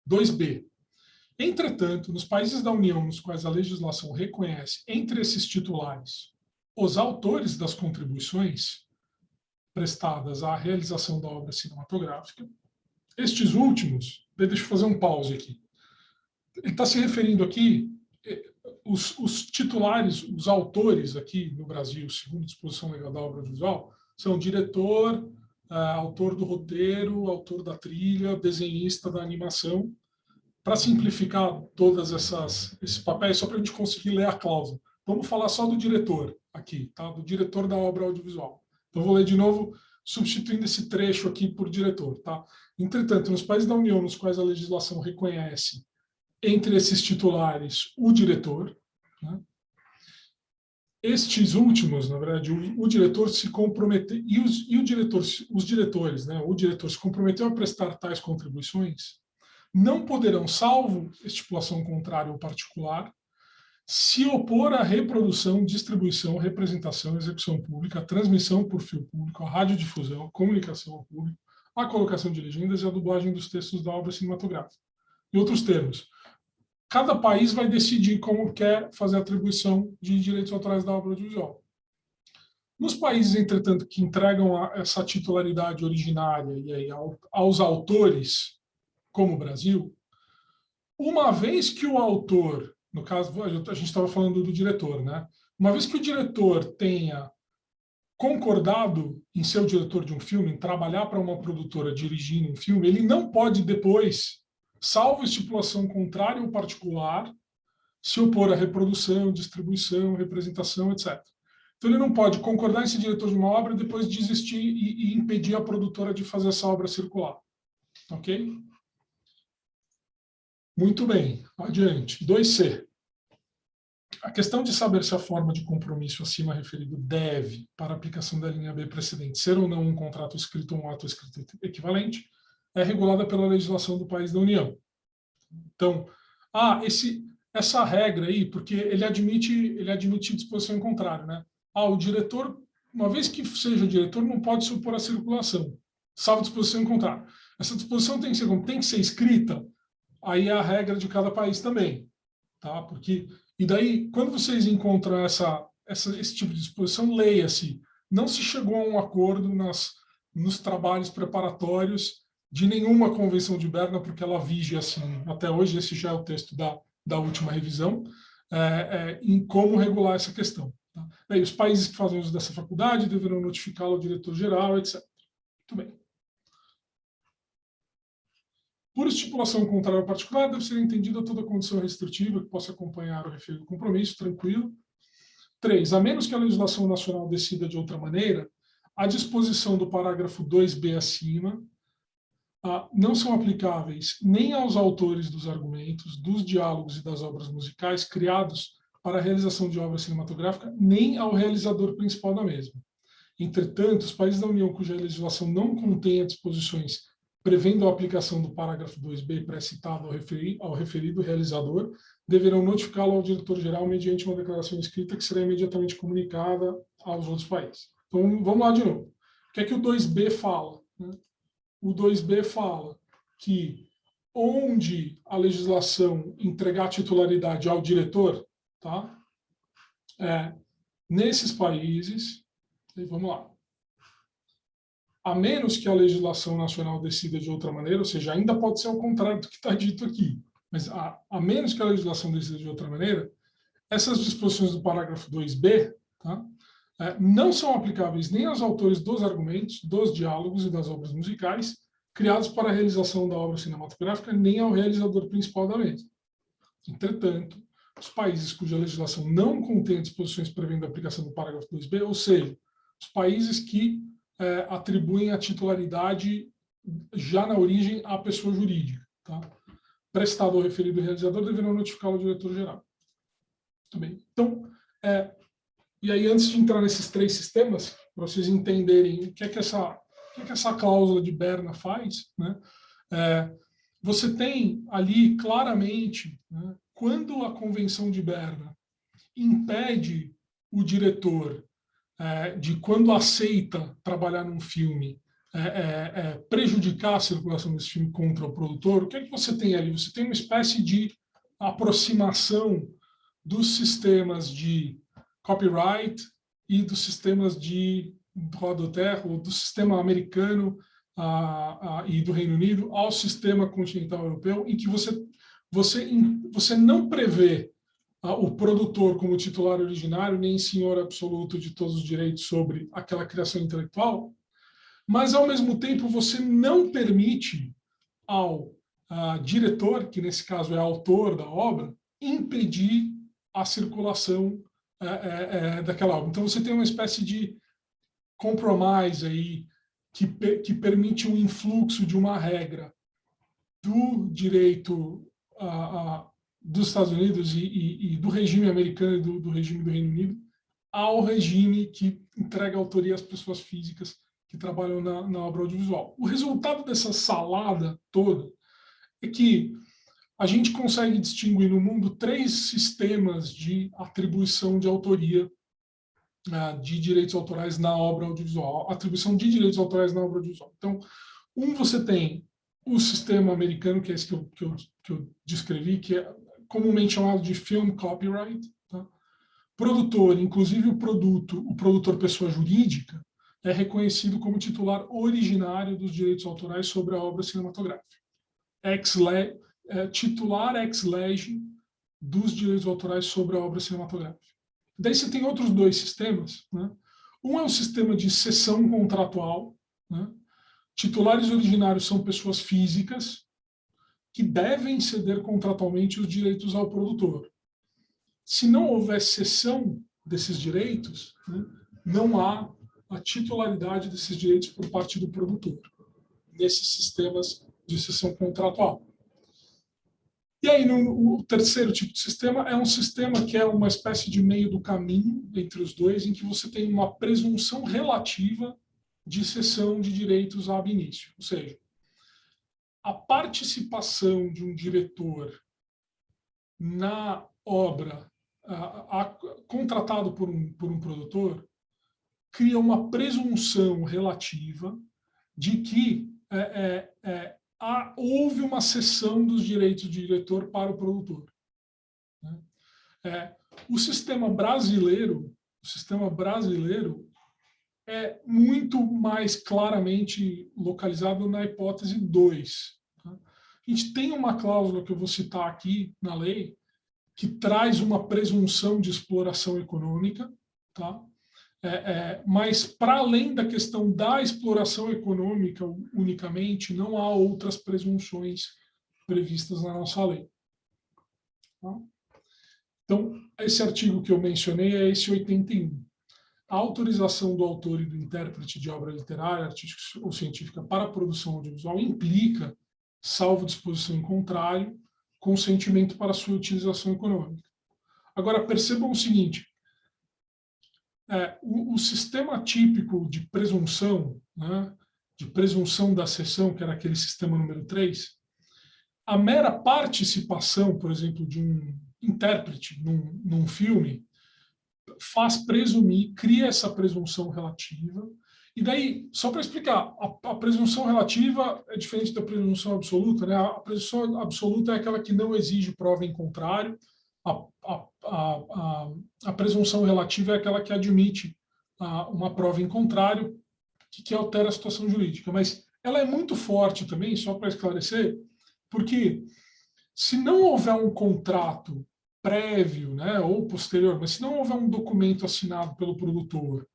2b. Entretanto, nos países da União nos quais a legislação reconhece entre esses titulares os autores das contribuições prestadas à realização da obra cinematográfica, estes últimos, deixa eu fazer um pause aqui. Ele está se referindo aqui, os titulares, os autores aqui no Brasil, segundo a disposição legal da obra audiovisual, são diretor, autor do roteiro, autor da trilha, desenhista da animação. Para simplificar todas esses papéis, só para a gente conseguir ler a cláusula, vamos falar só do diretor aqui, tá? Do diretor da obra audiovisual. Então, vou ler de novo, substituindo esse trecho aqui por diretor. Tá? Entretanto, nos países da União nos quais a legislação reconhece entre esses titulares o diretor, né? Estes últimos, na verdade, o diretor se comprometeu, os diretores, né? O diretor se comprometeu a prestar tais contribuições, não poderão, salvo estipulação contrária ou particular, se opor à reprodução, distribuição, representação, execução pública, a transmissão por fio público, a radiodifusão, a comunicação ao público, a colocação de legendas e a dublagem dos textos da obra cinematográfica. Em outros termos, cada país vai decidir como quer fazer a atribuição de direitos autorais da obra audiovisual. Nos países, entretanto, que entregam essa titularidade originária e aí aos autores, como o Brasil, uma vez que o autor, no caso, a gente estava falando do diretor, né? Uma vez que o diretor tenha concordado em ser o diretor de um filme, em trabalhar para uma produtora dirigindo um filme, ele não pode depois, salvo estipulação contrária ou particular, se opor à reprodução, distribuição, representação, etc. Então ele não pode concordar em ser diretor de uma obra e depois desistir e impedir a produtora de fazer essa obra circular. Ok? Muito bem, adiante. 2c. A questão de saber se a forma de compromisso acima referido deve, para a aplicação da linha B precedente, ser ou não um contrato escrito ou um ato escrito equivalente, é regulada pela legislação do país da União. Então, essa regra aí, porque ele admite disposição em contrário, né? O diretor, uma vez que seja diretor, não pode se opor à circulação, salvo disposição em contrário. Essa disposição tem que ser escrita, aí é a regra de cada país também, tá? Porque, e daí, quando vocês encontram esse tipo de disposição, leia-se. Não se chegou a um acordo nos trabalhos preparatórios de nenhuma convenção de Berna, porque ela vige assim, até hoje, esse já é o texto da última revisão, em como regular essa questão. Tá? Daí, os países que fazem uso dessa faculdade deverão notificá-lo ao diretor-geral, etc. Muito bem. Por estipulação contrária ao particular, deve ser entendida toda condição restritiva que possa acompanhar o referido compromisso, tranquilo. 3. A menos que a legislação nacional decida de outra maneira, a disposição do parágrafo 2b acima não são aplicáveis nem aos autores dos argumentos, dos diálogos e das obras musicais criados para a realização de obra cinematográfica, nem ao realizador principal da mesma. Entretanto, os países da União cuja legislação não contenha disposições prevendo a aplicação do parágrafo 2b pré-citado ao referido realizador, deverão notificá-lo ao diretor-geral mediante uma declaração escrita que será imediatamente comunicada aos outros países. Então, vamos lá de novo. O que é que o 2b fala? O 2b fala que onde a legislação entregar a titularidade ao diretor, tá? Nesses países, vamos lá, a menos que a legislação nacional decida de outra maneira, ou seja, ainda pode ser ao contrário do que está dito aqui, mas a menos que a legislação decida de outra maneira, essas disposições do parágrafo 2b, tá, não são aplicáveis nem aos autores dos argumentos, dos diálogos e das obras musicais criados para a realização da obra cinematográfica, nem ao realizador principal da mesma. Entretanto, os países cuja legislação não contém disposições prevendo a aplicação do parágrafo 2b, ou seja, os países que atribuem a titularidade já na origem à pessoa jurídica, tá? Prestado ao referido realizador, deverão notificá-lo ao diretor-geral. Também. Então, e aí, antes de entrar nesses 3 sistemas, para vocês entenderem o que é que essa cláusula de Berna faz, né? Você tem ali claramente, né, quando a Convenção de Berna impede o diretor de, quando aceita trabalhar num filme, prejudicar a circulação desse filme contra o produtor, o que é que você tem ali? Você tem uma espécie de aproximação dos sistemas de copyright e dos sistemas de droit d'auteur, ou do sistema americano e do Reino Unido ao sistema continental europeu, em que você não prevê o produtor como titular originário, nem senhor absoluto de todos os direitos sobre aquela criação intelectual, mas, ao mesmo tempo, você não permite ao diretor, que nesse caso é autor da obra, impedir a circulação daquela obra. Então, você tem uma espécie de compromise aí que permite um influxo de uma regra do direito dos Estados Unidos e do regime americano e do regime do Reino Unido ao regime que entrega autoria às pessoas físicas que trabalham na obra audiovisual. O resultado dessa salada toda é que a gente consegue distinguir no mundo 3 sistemas de atribuição de autoria de direitos autorais na obra audiovisual, atribuição de direitos autorais na obra audiovisual. Então, você tem o sistema americano, que é esse que eu descrevi, que é comumente chamado de film copyright. Tá? Produtor, inclusive o produtor pessoa jurídica, é reconhecido como titular originário dos direitos autorais sobre a obra cinematográfica. Titular ex lege dos direitos autorais sobre a obra cinematográfica. Daí você tem outros 2 sistemas. Né? Um é o sistema de cessão contratual. Né? Titulares originários são pessoas físicas que devem ceder contratualmente os direitos ao produtor. Se não houver cessão desses direitos, né, não há a titularidade desses direitos por parte do produtor, nesses sistemas de cessão contratual. E aí, o terceiro tipo de sistema é um sistema que é uma espécie de meio do caminho entre os 2, em que você tem uma presunção relativa de cessão de direitos ab início. Ou seja, a participação de um diretor na obra contratado por um produtor cria uma presunção relativa de que houve uma cessão dos direitos de diretor para o produtor. O sistema brasileiro é muito mais claramente localizado na hipótese 2. Tá? A gente tem uma cláusula que eu vou citar aqui na lei, que traz uma presunção de exploração econômica, tá? Mas, para além da questão da exploração econômica unicamente, não há outras presunções previstas na nossa lei. Tá? Então, esse artigo que eu mencionei é esse 81. A autorização do autor e do intérprete de obra literária, artística ou científica para a produção audiovisual implica, salvo disposição em contrário, consentimento para sua utilização econômica. Agora, percebam o seguinte, o sistema típico de presunção, né, de presunção da cessão, que era aquele sistema número 3, a mera participação, por exemplo, de um intérprete num filme, faz presumir, cria essa presunção relativa. E daí, só para explicar, a presunção relativa é diferente da presunção absoluta, né? A presunção absoluta é aquela que não exige prova em contrário, a presunção relativa é aquela que admite uma prova em contrário, que altera a situação jurídica. Mas ela é muito forte também, só para esclarecer, porque se não houver um contrato prévio, né, ou posterior, mas se não houver um documento assinado pelo produtor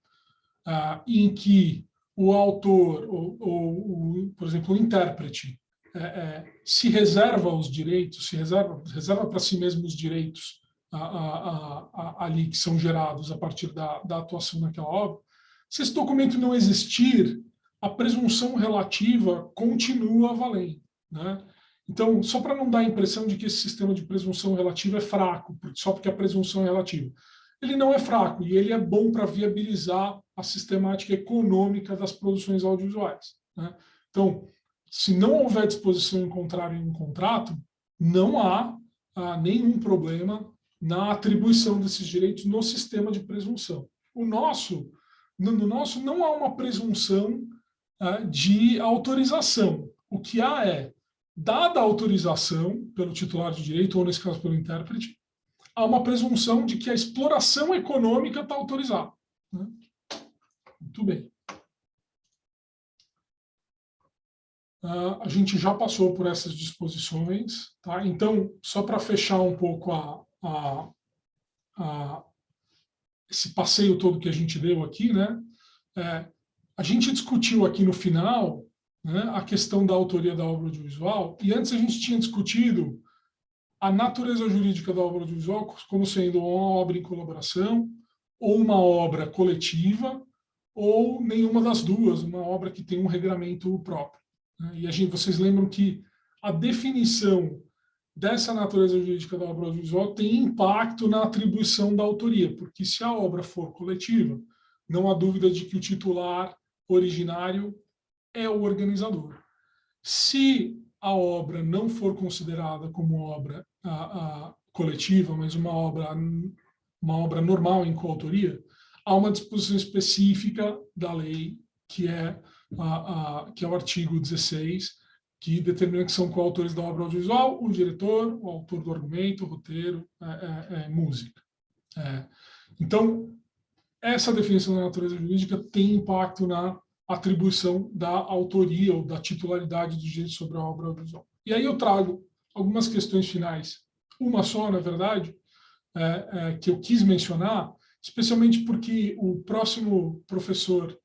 em que o autor, ou, por exemplo, o intérprete, se reserva os direitos, se reserva para si mesmo os direitos ali que são gerados a partir da atuação naquela obra, se esse documento não existir, a presunção relativa continua valendo, né? Então, só para não dar a impressão de que esse sistema de presunção relativa é fraco, só porque a presunção é relativa. Ele não é fraco e ele é bom para viabilizar a sistemática econômica das produções audiovisuais, né? Então, se não houver disposição em contrário em um contrato, não há nenhum problema na atribuição desses direitos no sistema de presunção. No nosso não há uma presunção de autorização. O que há é, dada a autorização pelo titular de direito, ou nesse caso pelo intérprete, há uma presunção de que a exploração econômica está autorizada, né? Muito bem. A gente já passou por essas disposições, tá? Então, só para fechar um pouco esse passeio todo que a gente deu aqui, né? A gente discutiu aqui no final, né, a questão da autoria da obra audiovisual, e antes a gente tinha discutido a natureza jurídica da obra audiovisual como sendo uma obra em colaboração, ou uma obra coletiva, ou nenhuma das duas, uma obra que tem um regramento próprio, né? E vocês lembram que a definição dessa natureza jurídica da obra audiovisual tem impacto na atribuição da autoria, porque se a obra for coletiva, não há dúvida de que o titular originário é o organizador. Se a obra não for considerada como obra coletiva, mas uma obra normal em coautoria, há uma disposição específica da lei, que é o artigo 16, que determina que são coautores da obra audiovisual o diretor, o autor do argumento, o roteiro, música. Então, essa definição da natureza jurídica tem impacto na atribuição da autoria ou da titularidade do direito sobre a obra audiovisual. E aí eu trago algumas questões finais. Uma só, na verdade, que eu quis mencionar, especialmente porque o próximo professor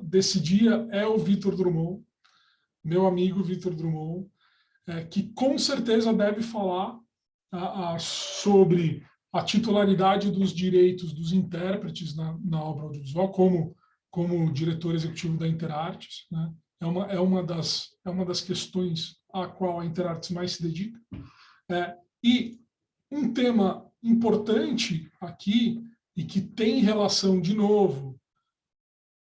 desse dia é o Victor Drummond, meu amigo Victor Drummond, que com certeza deve falar sobre a titularidade dos direitos dos intérpretes na obra audiovisual, como diretor executivo da Interartes, né? É uma das questões a qual a Interartes mais se dedica. E um tema importante aqui, e que tem relação, de novo,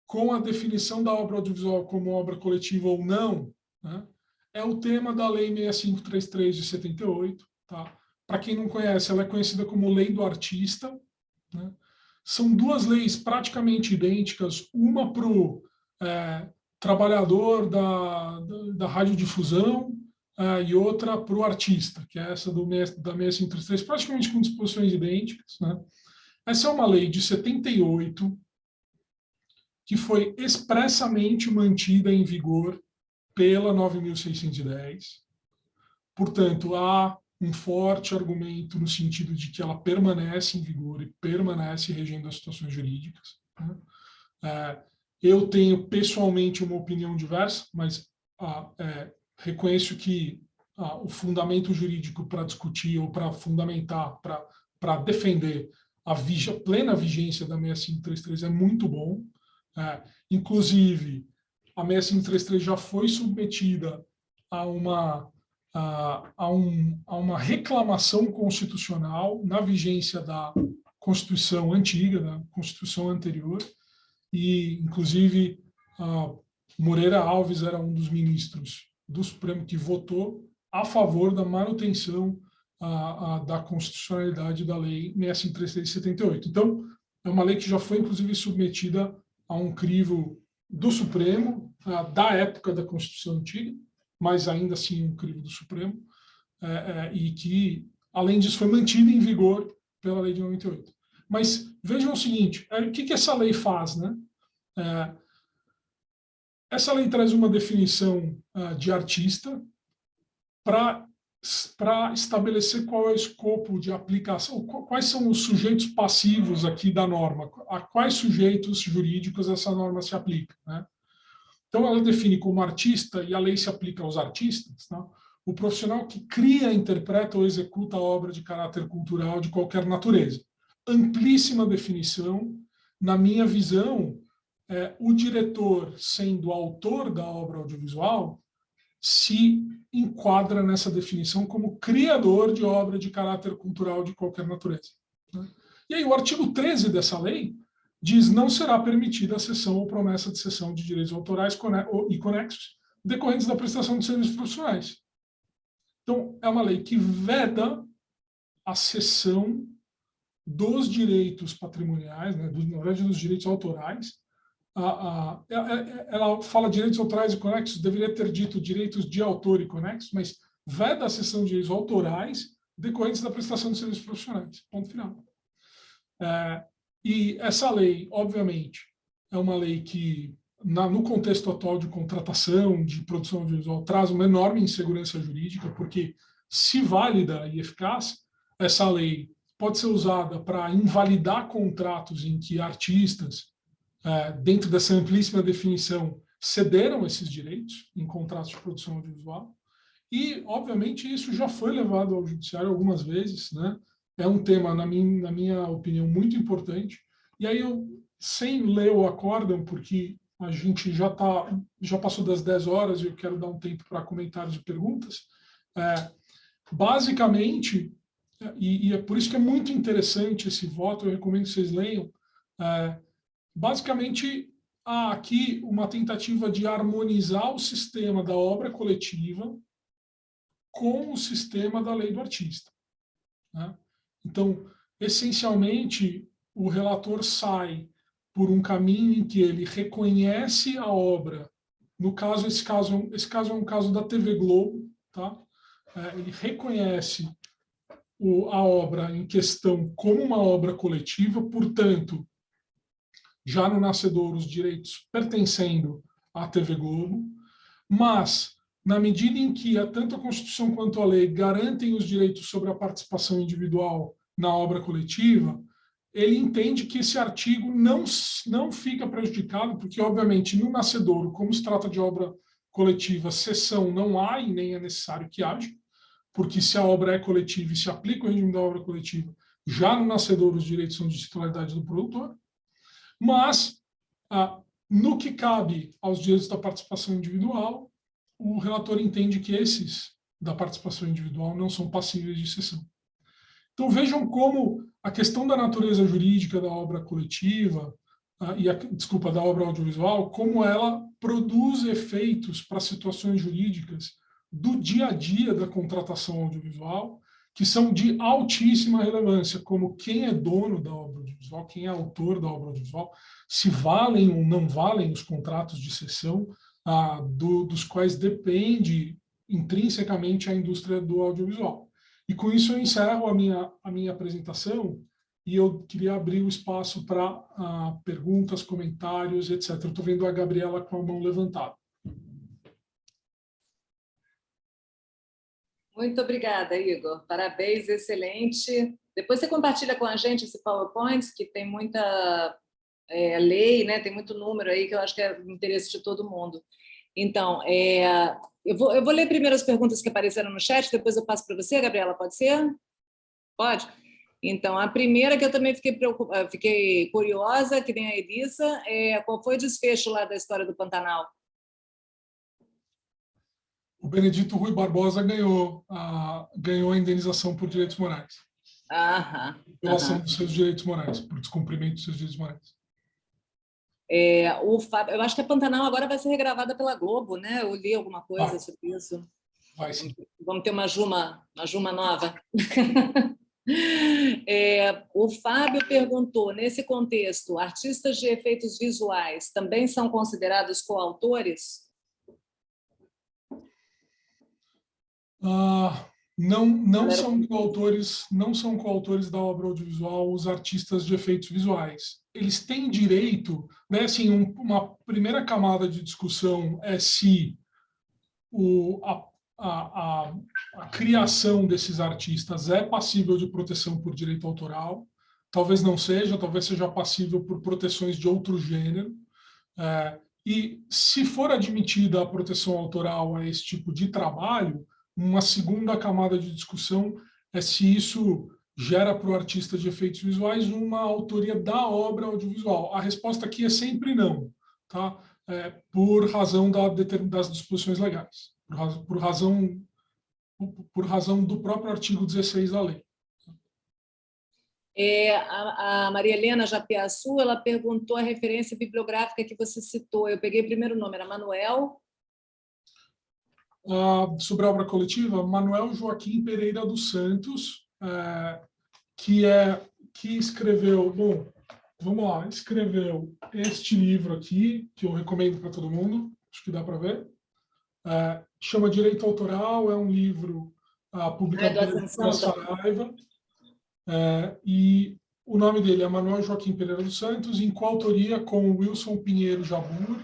com a definição da obra audiovisual como obra coletiva ou não, né, é o tema da Lei 6533 de 78. Tá? Para quem não conhece, ela é conhecida como Lei do Artista. Né? São duas leis praticamente idênticas, uma para o trabalhador da radiodifusão e outra para o artista, que é essa da 6533, praticamente com disposições idênticas. Né? Essa é uma lei de 78, que foi expressamente mantida em vigor pela 9.610. Portanto, há um forte argumento no sentido de que ela permanece em vigor e permanece regendo as situações jurídicas. Né? Eu tenho pessoalmente uma opinião diversa, mas reconheço que o fundamento jurídico para discutir ou para fundamentar, para defender a plena vigência da 6533 é muito bom. Inclusive, a 6533 já foi submetida a uma reclamação constitucional na vigência da Constituição antiga, da Constituição anterior, e, inclusive, Moreira Alves era um dos ministros do Supremo que votou a favor da manutenção da constitucionalidade da Lei 6533 de 78. Então, é uma lei que já foi, inclusive, submetida a um crivo do Supremo, da época da Constituição antiga, mas ainda assim um crivo do Supremo, e que, além disso, foi mantida em vigor pela Lei de 98. Mas vejam o seguinte, o que essa lei faz? Né? Essa lei traz uma definição de artista para estabelecer qual é o escopo de aplicação, quais são os sujeitos passivos aqui da norma, a quais sujeitos jurídicos essa norma se aplica. Né? Então, ela define como artista, e a lei se aplica aos artistas, tá? O profissional que cria, interpreta ou executa a obra de caráter cultural de qualquer natureza. Amplíssima definição. Na minha visão, o diretor, sendo autor da obra audiovisual, se enquadra nessa definição como criador de obra de caráter cultural de qualquer natureza. Né? E aí, o artigo 13 dessa lei diz: não será permitida a cessão ou promessa de cessão de direitos autorais e conexos decorrentes da prestação de serviços profissionais. Então, é uma lei que veda a cessão dos direitos patrimoniais, né, na verdade, dos direitos autorais. Ela fala direitos autorais e conexos, deveria ter dito direitos de autor e conexos, mas veda a cessão de direitos autorais decorrentes da prestação de serviços profissionais. Ponto final. E essa lei, obviamente, é uma lei que, no contexto atual de contratação, de produção audiovisual, traz uma enorme insegurança jurídica, porque, se válida e eficaz, essa lei pode ser usada para invalidar contratos em que artistas, dentro dessa amplíssima definição, cederam esses direitos em contratos de produção audiovisual. E, obviamente, isso já foi levado ao judiciário algumas vezes, né? É um tema, na minha opinião, muito importante. E aí, sem ler o acórdão, porque a gente já passou das 10 horas e eu quero dar um tempo para comentários e perguntas, basicamente, e é por isso que é muito interessante esse voto, eu recomendo que vocês leiam, basicamente, há aqui uma tentativa de harmonizar o sistema da obra coletiva com o sistema da lei do artista. Né? Então, essencialmente, o relator sai por um caminho em que ele reconhece a obra. No caso, esse caso é um caso da TV Globo, tá? Ele reconhece a obra em questão como uma obra coletiva, portanto, já no nascedor, os direitos pertencendo à TV Globo, mas, na medida em que tanto a Constituição quanto a lei garantem os direitos sobre a participação individual na obra coletiva, ele entende que esse artigo não fica prejudicado, porque, obviamente, no nascedouro, como se trata de obra coletiva, cessão não há e nem é necessário que haja, porque se a obra é coletiva e se aplica o regime da obra coletiva, já no nascedouro os direitos são de titularidade do produtor. Mas, no que cabe aos direitos da participação individual, o relator entende que esses da participação individual não são passíveis de cessão. Então, vejam como a questão da natureza jurídica da obra coletiva, da obra audiovisual, como ela produz efeitos para situações jurídicas do dia a dia da contratação audiovisual, que são de altíssima relevância, como quem é dono da obra audiovisual, quem é autor da obra audiovisual, se valem ou não valem os contratos de cessão, dos quais depende intrinsecamente a indústria do audiovisual. E com isso eu encerro a minha apresentação e eu queria abrir o espaço para perguntas, comentários, etc. Eu estou vendo a Gabriela com a mão levantada. Muito obrigada, Igor. Parabéns, excelente. Depois você compartilha com a gente esse PowerPoint, que tem muita lei, né? Tem muito número aí que eu acho que é do interesse de todo mundo. Então, eu vou ler primeiro as perguntas que apareceram no chat, depois eu passo para você, Gabriela, pode ser? Pode? Então, a primeira que eu também fiquei curiosa, que nem a Elisa, qual foi o desfecho lá da história do Pantanal? O Benedito Rui Barbosa ganhou a indenização por direitos morais. Violação dos seus direitos morais, por descumprimento dos seus direitos morais. Eu acho que a Pantanal agora vai ser regravada pela Globo, né? Eu li alguma coisa sobre isso. Vai sim. Vamos ter uma Juma nova. O Fábio perguntou, nesse contexto, artistas de efeitos visuais também são considerados coautores? Não são coautores da obra audiovisual os artistas de efeitos visuais. Eles têm direito, né, assim, uma primeira camada de discussão é se a criação desses artistas é passível de proteção por direito autoral. Talvez não seja, talvez seja passível por proteções de outro gênero. E se for admitida a proteção autoral a esse tipo de trabalho, uma segunda camada de discussão é se isso gera para o artista de efeitos visuais uma autoria da obra audiovisual. A resposta aqui é sempre não, tá? Por razão das disposições legais, por razão do próprio artigo 16 da lei. A Maria Helena Japiaçu, ela perguntou a referência bibliográfica que você citou. Eu peguei o primeiro nome, era Manuel... Sobre a obra coletiva, Manuel Joaquim Pereira dos Santos, que escreveu, vamos lá, escreveu este livro aqui, que eu recomendo para todo mundo, acho que dá para ver, chama Direito Autoral, é um livro publicado pela Saraiva, e o nome dele é Manuel Joaquim Pereira dos Santos, em coautoria com o Wilson Pinheiro Jabur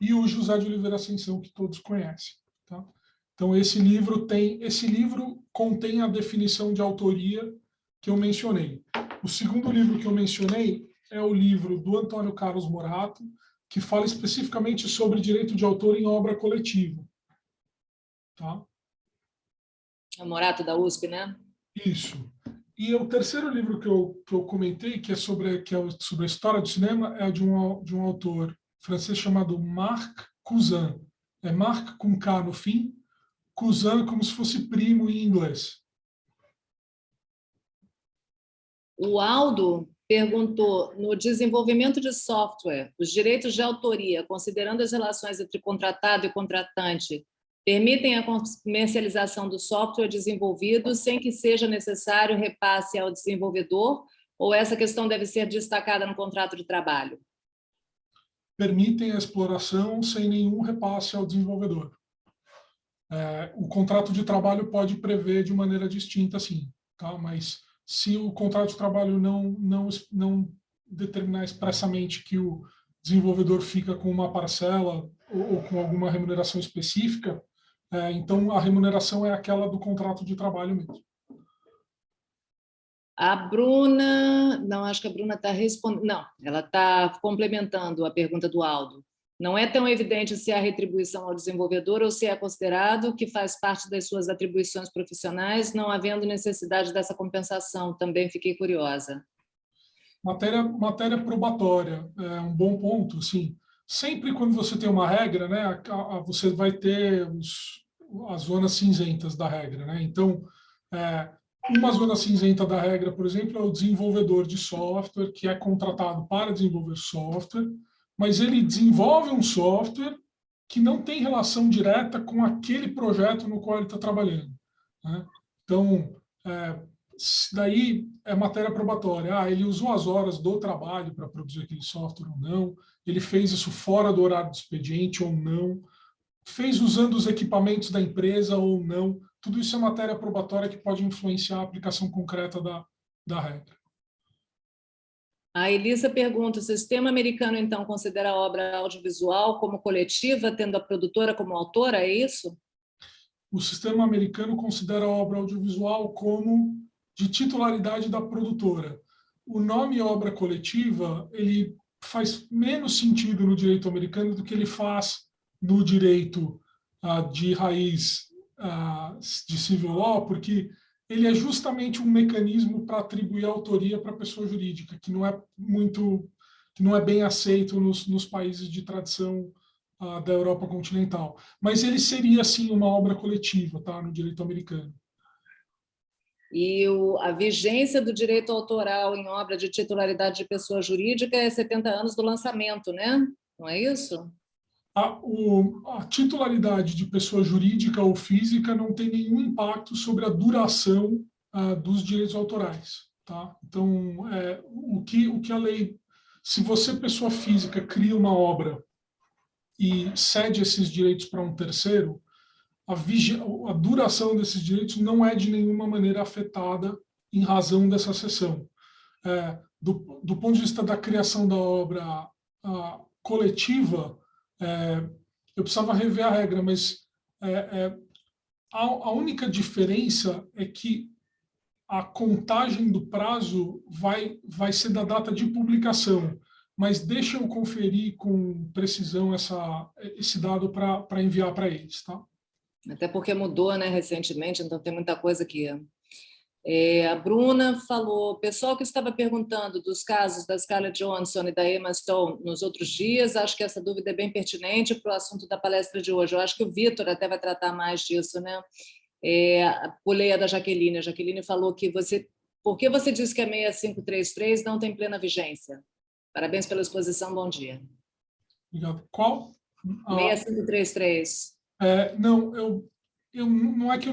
e o José de Oliveira Ascensão, que todos conhecem. Tá? Então, esse livro contém a definição de autoria que eu mencionei. O segundo livro que eu mencionei é o livro do Antônio Carlos Morato, que fala especificamente sobre direito de autor em obra coletiva. Tá? É o Morato da USP, né? Isso. E o terceiro livro que eu comentei, que é sobre a história do cinema, é de um autor francês chamado Marc Cousin. É Marc com K no fim, Cousin como se fosse primo em inglês. O Aldo perguntou, no desenvolvimento de software, os direitos de autoria, considerando as relações entre contratado e contratante, permitem a comercialização do software desenvolvido sem que seja necessário repasse ao desenvolvedor, ou essa questão deve ser destacada no contrato de trabalho? Permitem a exploração sem nenhum repasse ao desenvolvedor. O contrato de trabalho pode prever de maneira distinta, sim, tá? Mas se o contrato de trabalho não determinar expressamente que o desenvolvedor fica com uma parcela ou com alguma remuneração específica, então a remuneração é aquela do contrato de trabalho mesmo. A Bruna, não, acho que a Bruna está respondendo, não, ela está complementando a pergunta do Aldo. Não é tão evidente se há retribuição ao desenvolvedor ou se é considerado que faz parte das suas atribuições profissionais, não havendo necessidade dessa compensação. Também fiquei curiosa. Matéria probatória, é um bom ponto, sim. Sempre quando você tem uma regra, né, você vai ter as zonas cinzentas da regra, né? Então, uma zona cinzenta da regra, por exemplo, é o desenvolvedor de software, que é contratado para desenvolver software, mas ele desenvolve um software que não tem relação direta com aquele projeto no qual ele está trabalhando, né? Então, daí é matéria probatória. Ah, ele usou as horas do trabalho para produzir aquele software ou não, ele fez isso fora do horário do expediente ou não, fez usando os equipamentos da empresa ou não. Tudo isso é matéria probatória que pode influenciar a aplicação concreta da regra. A Elisa pergunta: o sistema americano, então, considera a obra audiovisual como coletiva, tendo a produtora como autora, é isso? O sistema americano considera a obra audiovisual como de titularidade da produtora. O nome obra coletiva, ele faz menos sentido no direito americano do que ele faz no direito de raiz de civil law, porque ele é justamente um mecanismo para atribuir autoria para a pessoa jurídica, que não é bem aceito nos países de tradição da Europa continental. Mas ele seria, sim, uma obra coletiva, tá, no direito americano. E a vigência do direito autoral em obra de titularidade de pessoa jurídica é 70 anos do lançamento, né? Não é isso? A titularidade de pessoa jurídica ou física não tem nenhum impacto sobre a duração dos direitos autorais, tá? Então, o que a lei... Se você, pessoa física, cria uma obra e cede esses direitos para um terceiro, a duração desses direitos não é de nenhuma maneira afetada em razão dessa cessão. Do ponto de vista da criação da obra coletiva, eu precisava rever a regra, mas a única diferença é que a contagem do prazo vai ser da data de publicação, mas deixa eu conferir com precisão esse dado para enviar para eles, tá? Até porque mudou, né, recentemente, então tem muita coisa que... a Bruna falou: pessoal que estava perguntando dos casos da Scarlett Johansson e da Emma Stone nos outros dias, acho que essa dúvida é bem pertinente para o assunto da palestra de hoje. Eu acho que o Vitor até vai tratar mais disso, né? Pulei a da Jaqueline. A Jaqueline falou que por que você disse que a 6533 não tem plena vigência? Parabéns pela exposição, bom dia. Obrigado. Qual? 6533. Não, não é que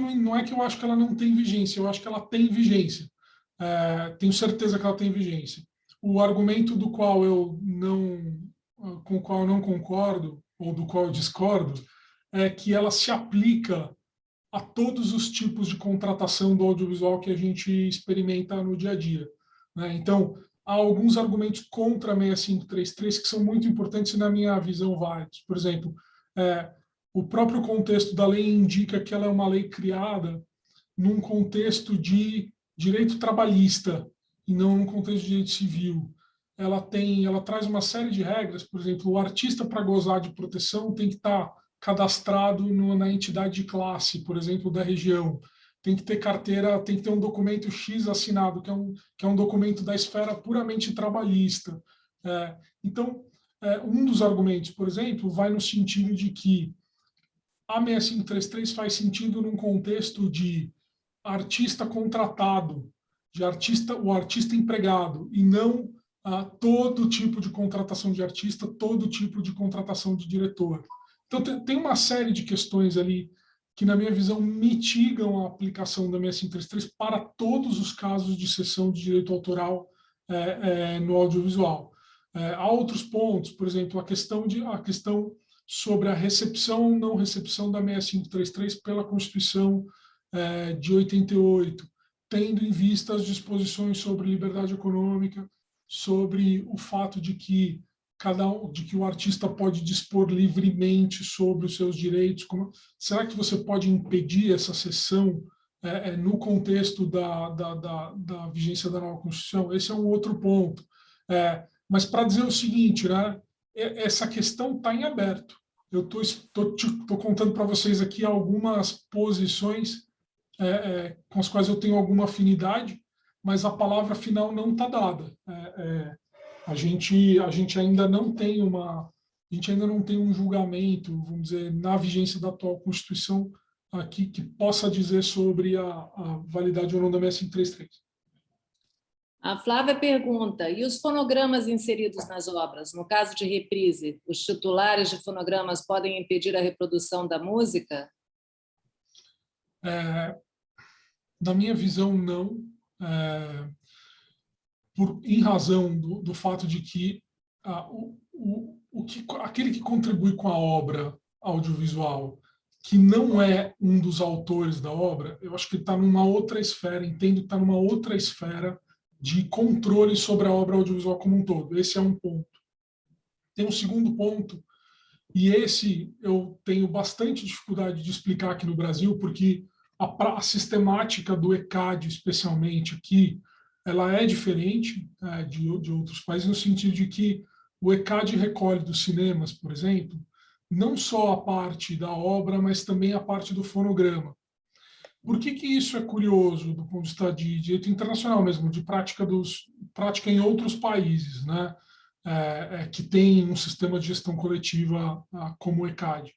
eu acho que ela não tem vigência, eu acho que ela tem vigência. Tenho certeza que ela tem vigência. O argumento com o qual eu não concordo, ou do qual eu discordo, é que ela se aplica a todos os tipos de contratação do audiovisual que a gente experimenta no dia a dia, né? Então, há alguns argumentos contra a 6533 que são muito importantes e, na minha visão, válidos. Por exemplo, o próprio contexto da lei indica que ela é uma lei criada num contexto de direito trabalhista e não num contexto de direito civil. Ela traz uma série de regras, por exemplo, o artista, para gozar de proteção, tem que estar cadastrado na entidade de classe, por exemplo, da região. Tem que ter carteira, tem que ter um documento X assinado, que é um documento da esfera puramente trabalhista. Então, um dos argumentos, por exemplo, vai no sentido de que a 6533 faz sentido num contexto de artista contratado, o artista empregado, e não todo tipo de contratação de artista, todo tipo de contratação de diretor. Então, tem uma série de questões ali que, na minha visão, mitigam a aplicação da 6533 para todos os casos de cessão de direito autoral no audiovisual. Há outros pontos, por exemplo, a questão sobre a recepção ou não recepção da 6533 pela Constituição de 88, tendo em vista as disposições sobre liberdade econômica, sobre o fato de que o artista pode dispor livremente sobre os seus direitos. Será que você pode impedir essa cessão no contexto da vigência da nova Constituição? Esse é um outro ponto. Mas para dizer o seguinte, né, essa questão está em aberto. Eu estou contando para vocês aqui algumas posições com as quais eu tenho alguma afinidade, mas a palavra final não está dada. A gente ainda não tem um julgamento, vamos dizer, na vigência da atual Constituição aqui que possa dizer sobre a validade ou não da 6533. A Flávia pergunta, e os fonogramas inseridos nas obras? No caso de reprise, os titulares de fonogramas podem impedir a reprodução da música? Na minha visão, não. Em razão do fato de que, aquele que contribui com a obra audiovisual, que não é um dos autores da obra, eu acho que está numa outra esfera, entendo que está numa outra esfera de controle sobre a obra audiovisual como um todo. Esse é um ponto. Tem um segundo ponto, e esse eu tenho bastante dificuldade de explicar aqui no Brasil, porque a sistemática do ECAD, especialmente aqui, ela é diferente de outros países, no sentido de que o ECAD recolhe dos cinemas, por exemplo, não só a parte da obra, mas também a parte do fonograma. Por que isso é curioso do ponto de vista de direito internacional mesmo, de prática em outros países, né? Que tem um sistema de gestão coletiva como o ECAD?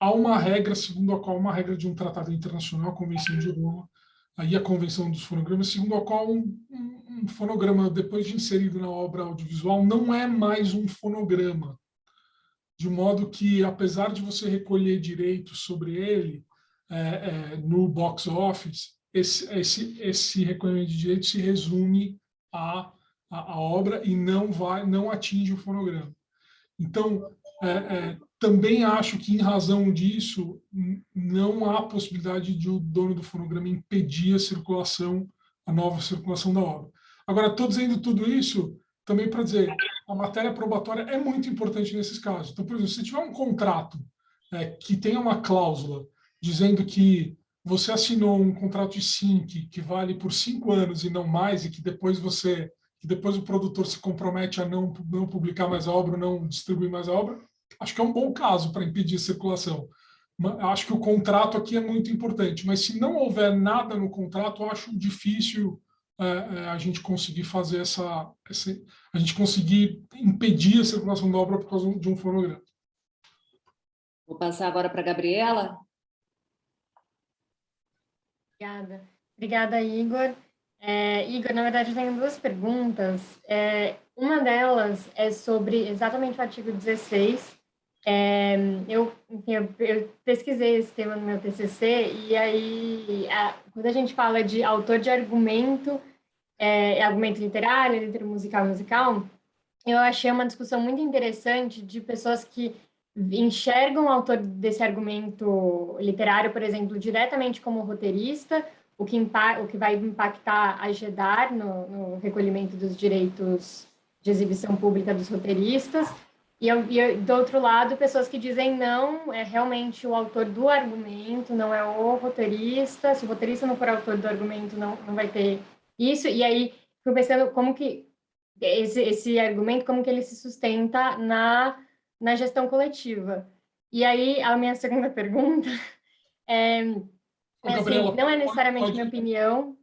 Há uma regra, segundo a qual, uma regra de um tratado internacional, a Convenção de Roma, aí a Convenção dos Fonogramas, segundo a qual um fonograma, depois de inserido na obra audiovisual, não é mais um fonograma. De modo que, apesar de você recolher direitos sobre ele no box office, esse recolhimento de direitos se resume à obra e não atinge o fonograma. Então, também acho que, em razão disso, não há possibilidade de o dono do fonograma impedir a nova circulação da obra. Agora, estou dizendo tudo isso também para dizer a matéria probatória é muito importante nesses casos. Então, por exemplo, se tiver um contrato que tenha uma cláusula dizendo que você assinou um contrato de SYNC que vale por 5 anos e não mais, e que depois o produtor se compromete a não publicar mais a obra, não distribuir mais a obra, acho que é um bom caso para impedir a circulação. Acho que o contrato aqui é muito importante, mas se não houver nada no contrato, acho difícil a gente conseguir fazer a gente conseguir impedir a circulação da obra por causa de um fonograma. Vou passar agora para a Gabriela. Obrigada, Igor. Igor, na verdade, eu tenho 2 perguntas. Uma delas é sobre exatamente o artigo 16. Eu pesquisei esse tema no meu TCC, e aí, quando a gente fala de autor de argumento, argumento literário, letra musical, eu achei uma discussão muito interessante de pessoas que enxergam o autor desse argumento literário, por exemplo, diretamente como roteirista, o que vai impactar a GEDAR no recolhimento dos direitos de exibição pública dos roteiristas, e do outro lado, pessoas que dizem não, é realmente o autor do argumento, não é o roteirista, se o roteirista não for autor do argumento, não vai ter isso, e aí fui pensando como que esse argumento, como que ele se sustenta na gestão coletiva. E aí, a minha segunda pergunta Gabriela, não é necessariamente minha opinião.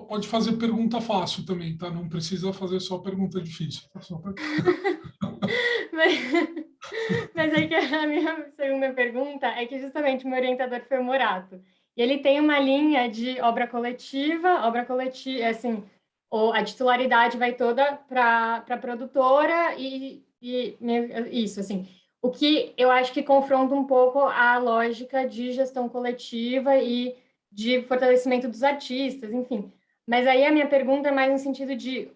Pode fazer pergunta fácil também, tá? Não precisa fazer só pergunta difícil. Mas é que a minha segunda pergunta é que justamente o meu orientador foi o Morato. E ele tem uma linha de obra coletiva, assim, a titularidade vai toda para a produtora e isso, assim. O que eu acho que confronta um pouco a lógica de gestão coletiva e de fortalecimento dos artistas, enfim. Mas aí a minha pergunta é mais no sentido de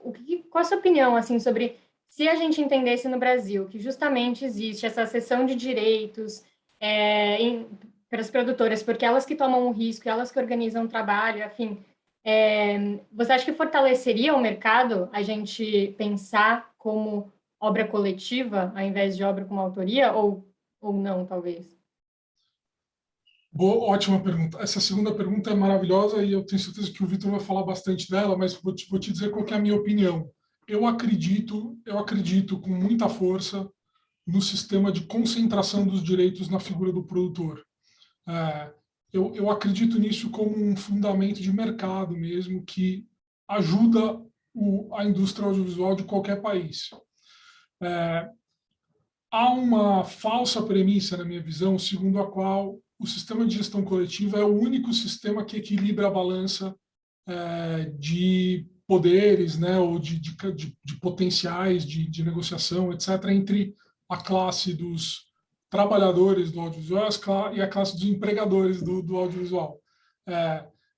qual a sua opinião, assim, sobre se a gente entendesse no Brasil que justamente existe essa cessão de direitos para as produtoras, porque elas que tomam o risco, elas que organizam o trabalho, enfim, você acha que fortaleceria o mercado a gente pensar como obra coletiva, ao invés de obra com autoria, ou não, talvez? Boa, ótima pergunta. Essa segunda pergunta é maravilhosa e eu tenho certeza que o Vitor vai falar bastante dela, mas vou te dizer qual que é a minha opinião. Eu acredito com muita força no sistema de concentração dos direitos na figura do produtor. Eu acredito nisso como um fundamento de mercado mesmo, que ajuda a indústria audiovisual de qualquer país. Há uma falsa premissa, na minha visão, segundo a qual o sistema de gestão coletiva é o único sistema que equilibra a balança de poderes, né, ou de potenciais de negociação, etc., entre a classe dos trabalhadores do audiovisual e a classe dos empregadores do audiovisual.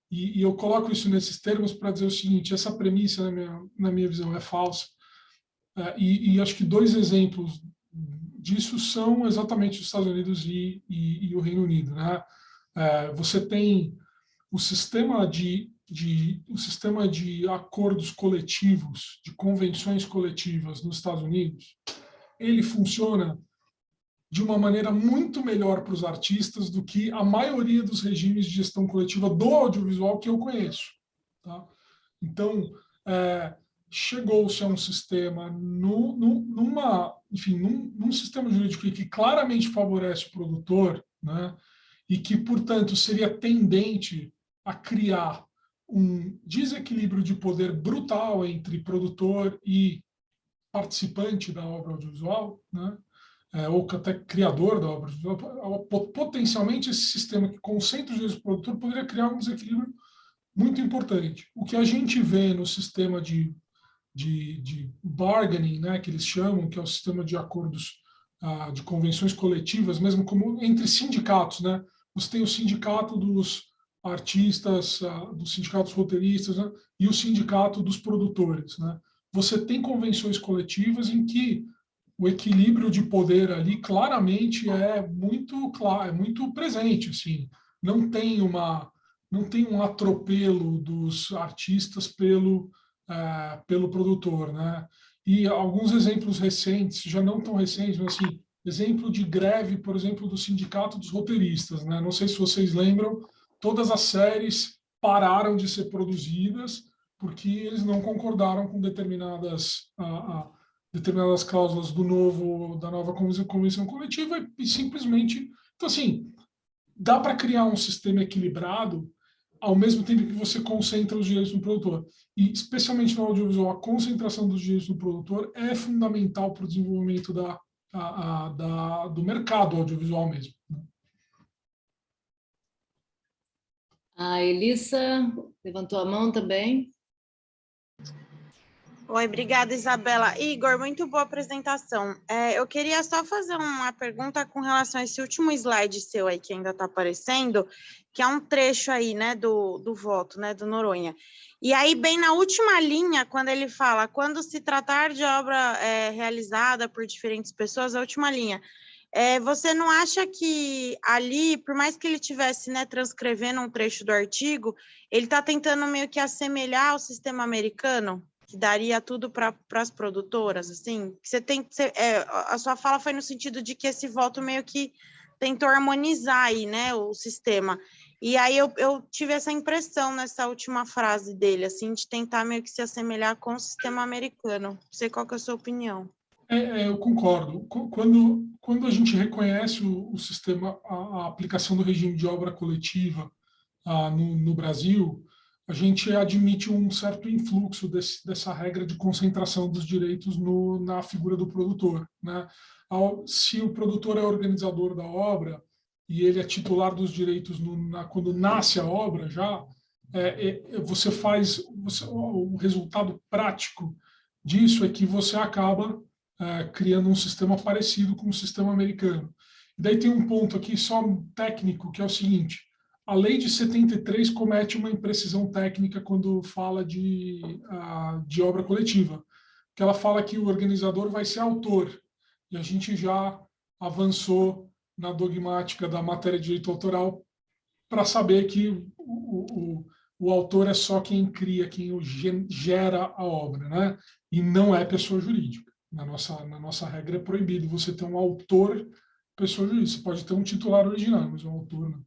E eu coloco isso nesses termos para dizer o seguinte: essa premissa, na minha visão, é falsa. E acho que dois exemplos disso são exatamente os Estados Unidos e o Reino Unido, né? Você tem o sistema de acordos coletivos, de convenções coletivas nos Estados Unidos. Ele funciona de uma maneira muito melhor para os artistas do que a maioria dos regimes de gestão coletiva do audiovisual que eu conheço. Tá? Então, chegou-se a um sistema, num sistema jurídico que claramente favorece o produtor, né? E que, portanto, seria tendente a criar um desequilíbrio de poder brutal entre produtor e participante da obra audiovisual, né? Ou até criador da obra audiovisual. Potencialmente, esse sistema que concentra os direitos do produtor poderia criar um desequilíbrio muito importante. O que a gente vê no sistema de bargaining, né, que eles chamam, que é o sistema de acordos, de convenções coletivas, mesmo como entre sindicatos, né? Você tem o sindicato dos artistas, dos sindicatos roteiristas, né, e o sindicato dos produtores, né? Você tem convenções coletivas em que o equilíbrio de poder ali claramente é muito claro, é muito presente, assim. Não tem um atropelo dos artistas pelo produtor, né? E alguns exemplos recentes, já não tão recentes, mas assim, exemplo de greve, por exemplo, do Sindicato dos Roteiristas, né? Não sei se vocês lembram, todas as séries pararam de ser produzidas porque eles não concordaram com determinadas cláusulas da nova convenção coletiva e simplesmente... Então, assim, dá para criar um sistema equilibrado ao mesmo tempo que você concentra os direitos do produtor. E, especialmente no audiovisual, a concentração dos direitos do produtor é fundamental para o desenvolvimento do mercado audiovisual mesmo. A Elissa levantou a mão também. Oi, obrigada, Isabela. Igor, muito boa apresentação. Eu queria só fazer uma pergunta com relação a esse último slide seu aí, que ainda está aparecendo, que é um trecho aí, né, do voto, né, do Noronha. E aí, bem na última linha, quando ele fala, quando se tratar de obra realizada por diferentes pessoas, a última linha, você não acha que ali, por mais que ele tivesse, né, transcrevendo um trecho do artigo, ele está tentando meio que assemelhar ao sistema americano? Que daria tudo para as produtoras, assim? A sua fala foi no sentido de que esse voto meio que tentou harmonizar aí, né, o sistema. E aí eu tive essa impressão nessa última frase dele, assim, de tentar meio que se assemelhar com o sistema americano. Não sei qual que é a sua opinião. Eu concordo. Quando a gente reconhece o sistema, a aplicação do regime de obra coletiva no Brasil, a gente admite um certo influxo dessa regra de concentração dos direitos na figura do produtor, né? Se o produtor é organizador da obra e ele é titular dos direitos quando nasce a obra, o resultado prático disso é que você acaba criando um sistema parecido com o sistema americano. E daí tem um ponto aqui só técnico, que é o seguinte: a lei de 73 comete uma imprecisão técnica quando fala de obra coletiva, que ela fala que o organizador vai ser autor, e a gente já avançou na dogmática da matéria de direito autoral para saber que o autor é só quem cria, quem gera a obra, né? E não é pessoa jurídica. Na nossa regra é proibido você ter um autor pessoa jurídica. Você pode ter um titular original, mas um autor não.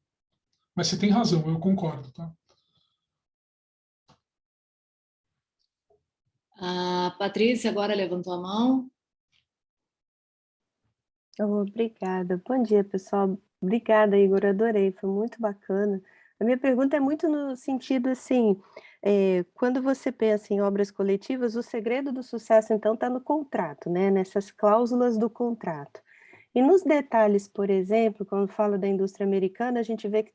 Mas você tem razão, eu concordo, tá? A Patrícia agora levantou a mão. Obrigada. Bom dia, pessoal. Obrigada, Igor. Adorei, foi muito bacana. A minha pergunta é muito no sentido, assim, quando você pensa em obras coletivas, o segredo do sucesso, então, está no contrato, né? Nessas cláusulas do contrato. E nos detalhes, por exemplo, quando fala da indústria americana, a gente vê que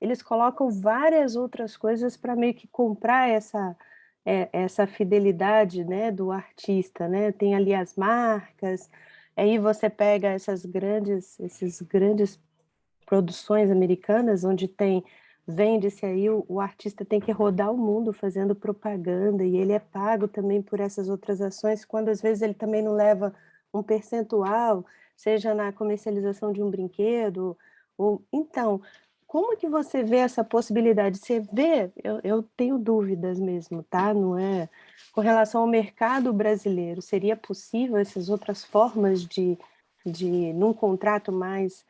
eles colocam várias outras coisas para meio que comprar essa fidelidade, né, do artista, né? Tem ali as marcas, aí você pega esses grandes produções americanas, onde vende-se aí, o artista tem que rodar o mundo fazendo propaganda, e ele é pago também por essas outras ações, quando às vezes ele também não leva um percentual, seja na comercialização de um brinquedo, então, como que você vê essa possibilidade? Você vê, eu tenho dúvidas mesmo, tá? Não é? Com relação ao mercado brasileiro, seria possível essas outras formas num contrato mais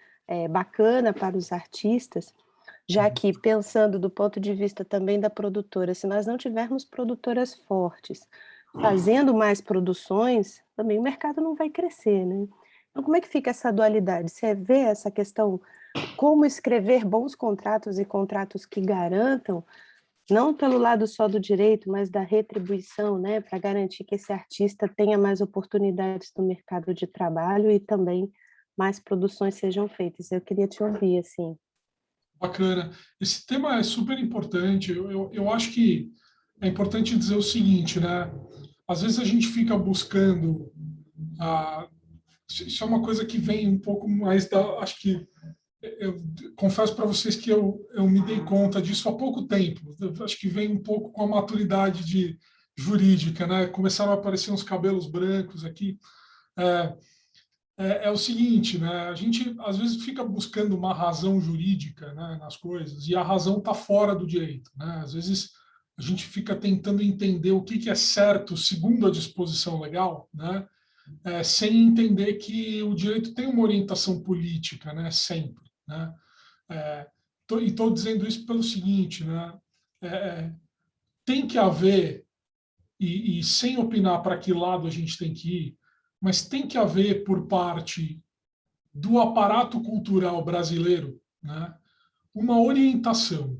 bacana para os artistas? Já que, pensando do ponto de vista também da produtora, se nós não tivermos produtoras fortes fazendo mais produções, também o mercado não vai crescer, né? Então, como é que fica essa dualidade? Você vê essa questão, como escrever bons contratos e contratos que garantam, não pelo lado só do direito, mas da retribuição, né, para garantir que esse artista tenha mais oportunidades no mercado de trabalho e também mais produções sejam feitas. Eu queria te ouvir, assim. Bacana. Esse tema é super importante. Eu acho que é importante dizer o seguinte, né? Às vezes a gente fica buscando isso é uma coisa que vem um pouco mais da... Acho que eu confesso para vocês que eu me dei conta disso há pouco tempo. Eu acho que vem um pouco com a maturidade jurídica, né? Começaram a aparecer uns cabelos brancos aqui. É o seguinte, né? A gente às vezes fica buscando uma razão jurídica, né, nas coisas, e a razão está fora do direito, né? Às vezes a gente fica tentando entender o que é certo segundo a disposição legal, né? Sem entender que o direito tem uma orientação política, né? Sempre, né? E estou dizendo isso pelo seguinte, né? Tem que haver, e sem opinar para que lado a gente tem que ir, mas tem que haver por parte do aparato cultural brasileiro, né, uma orientação,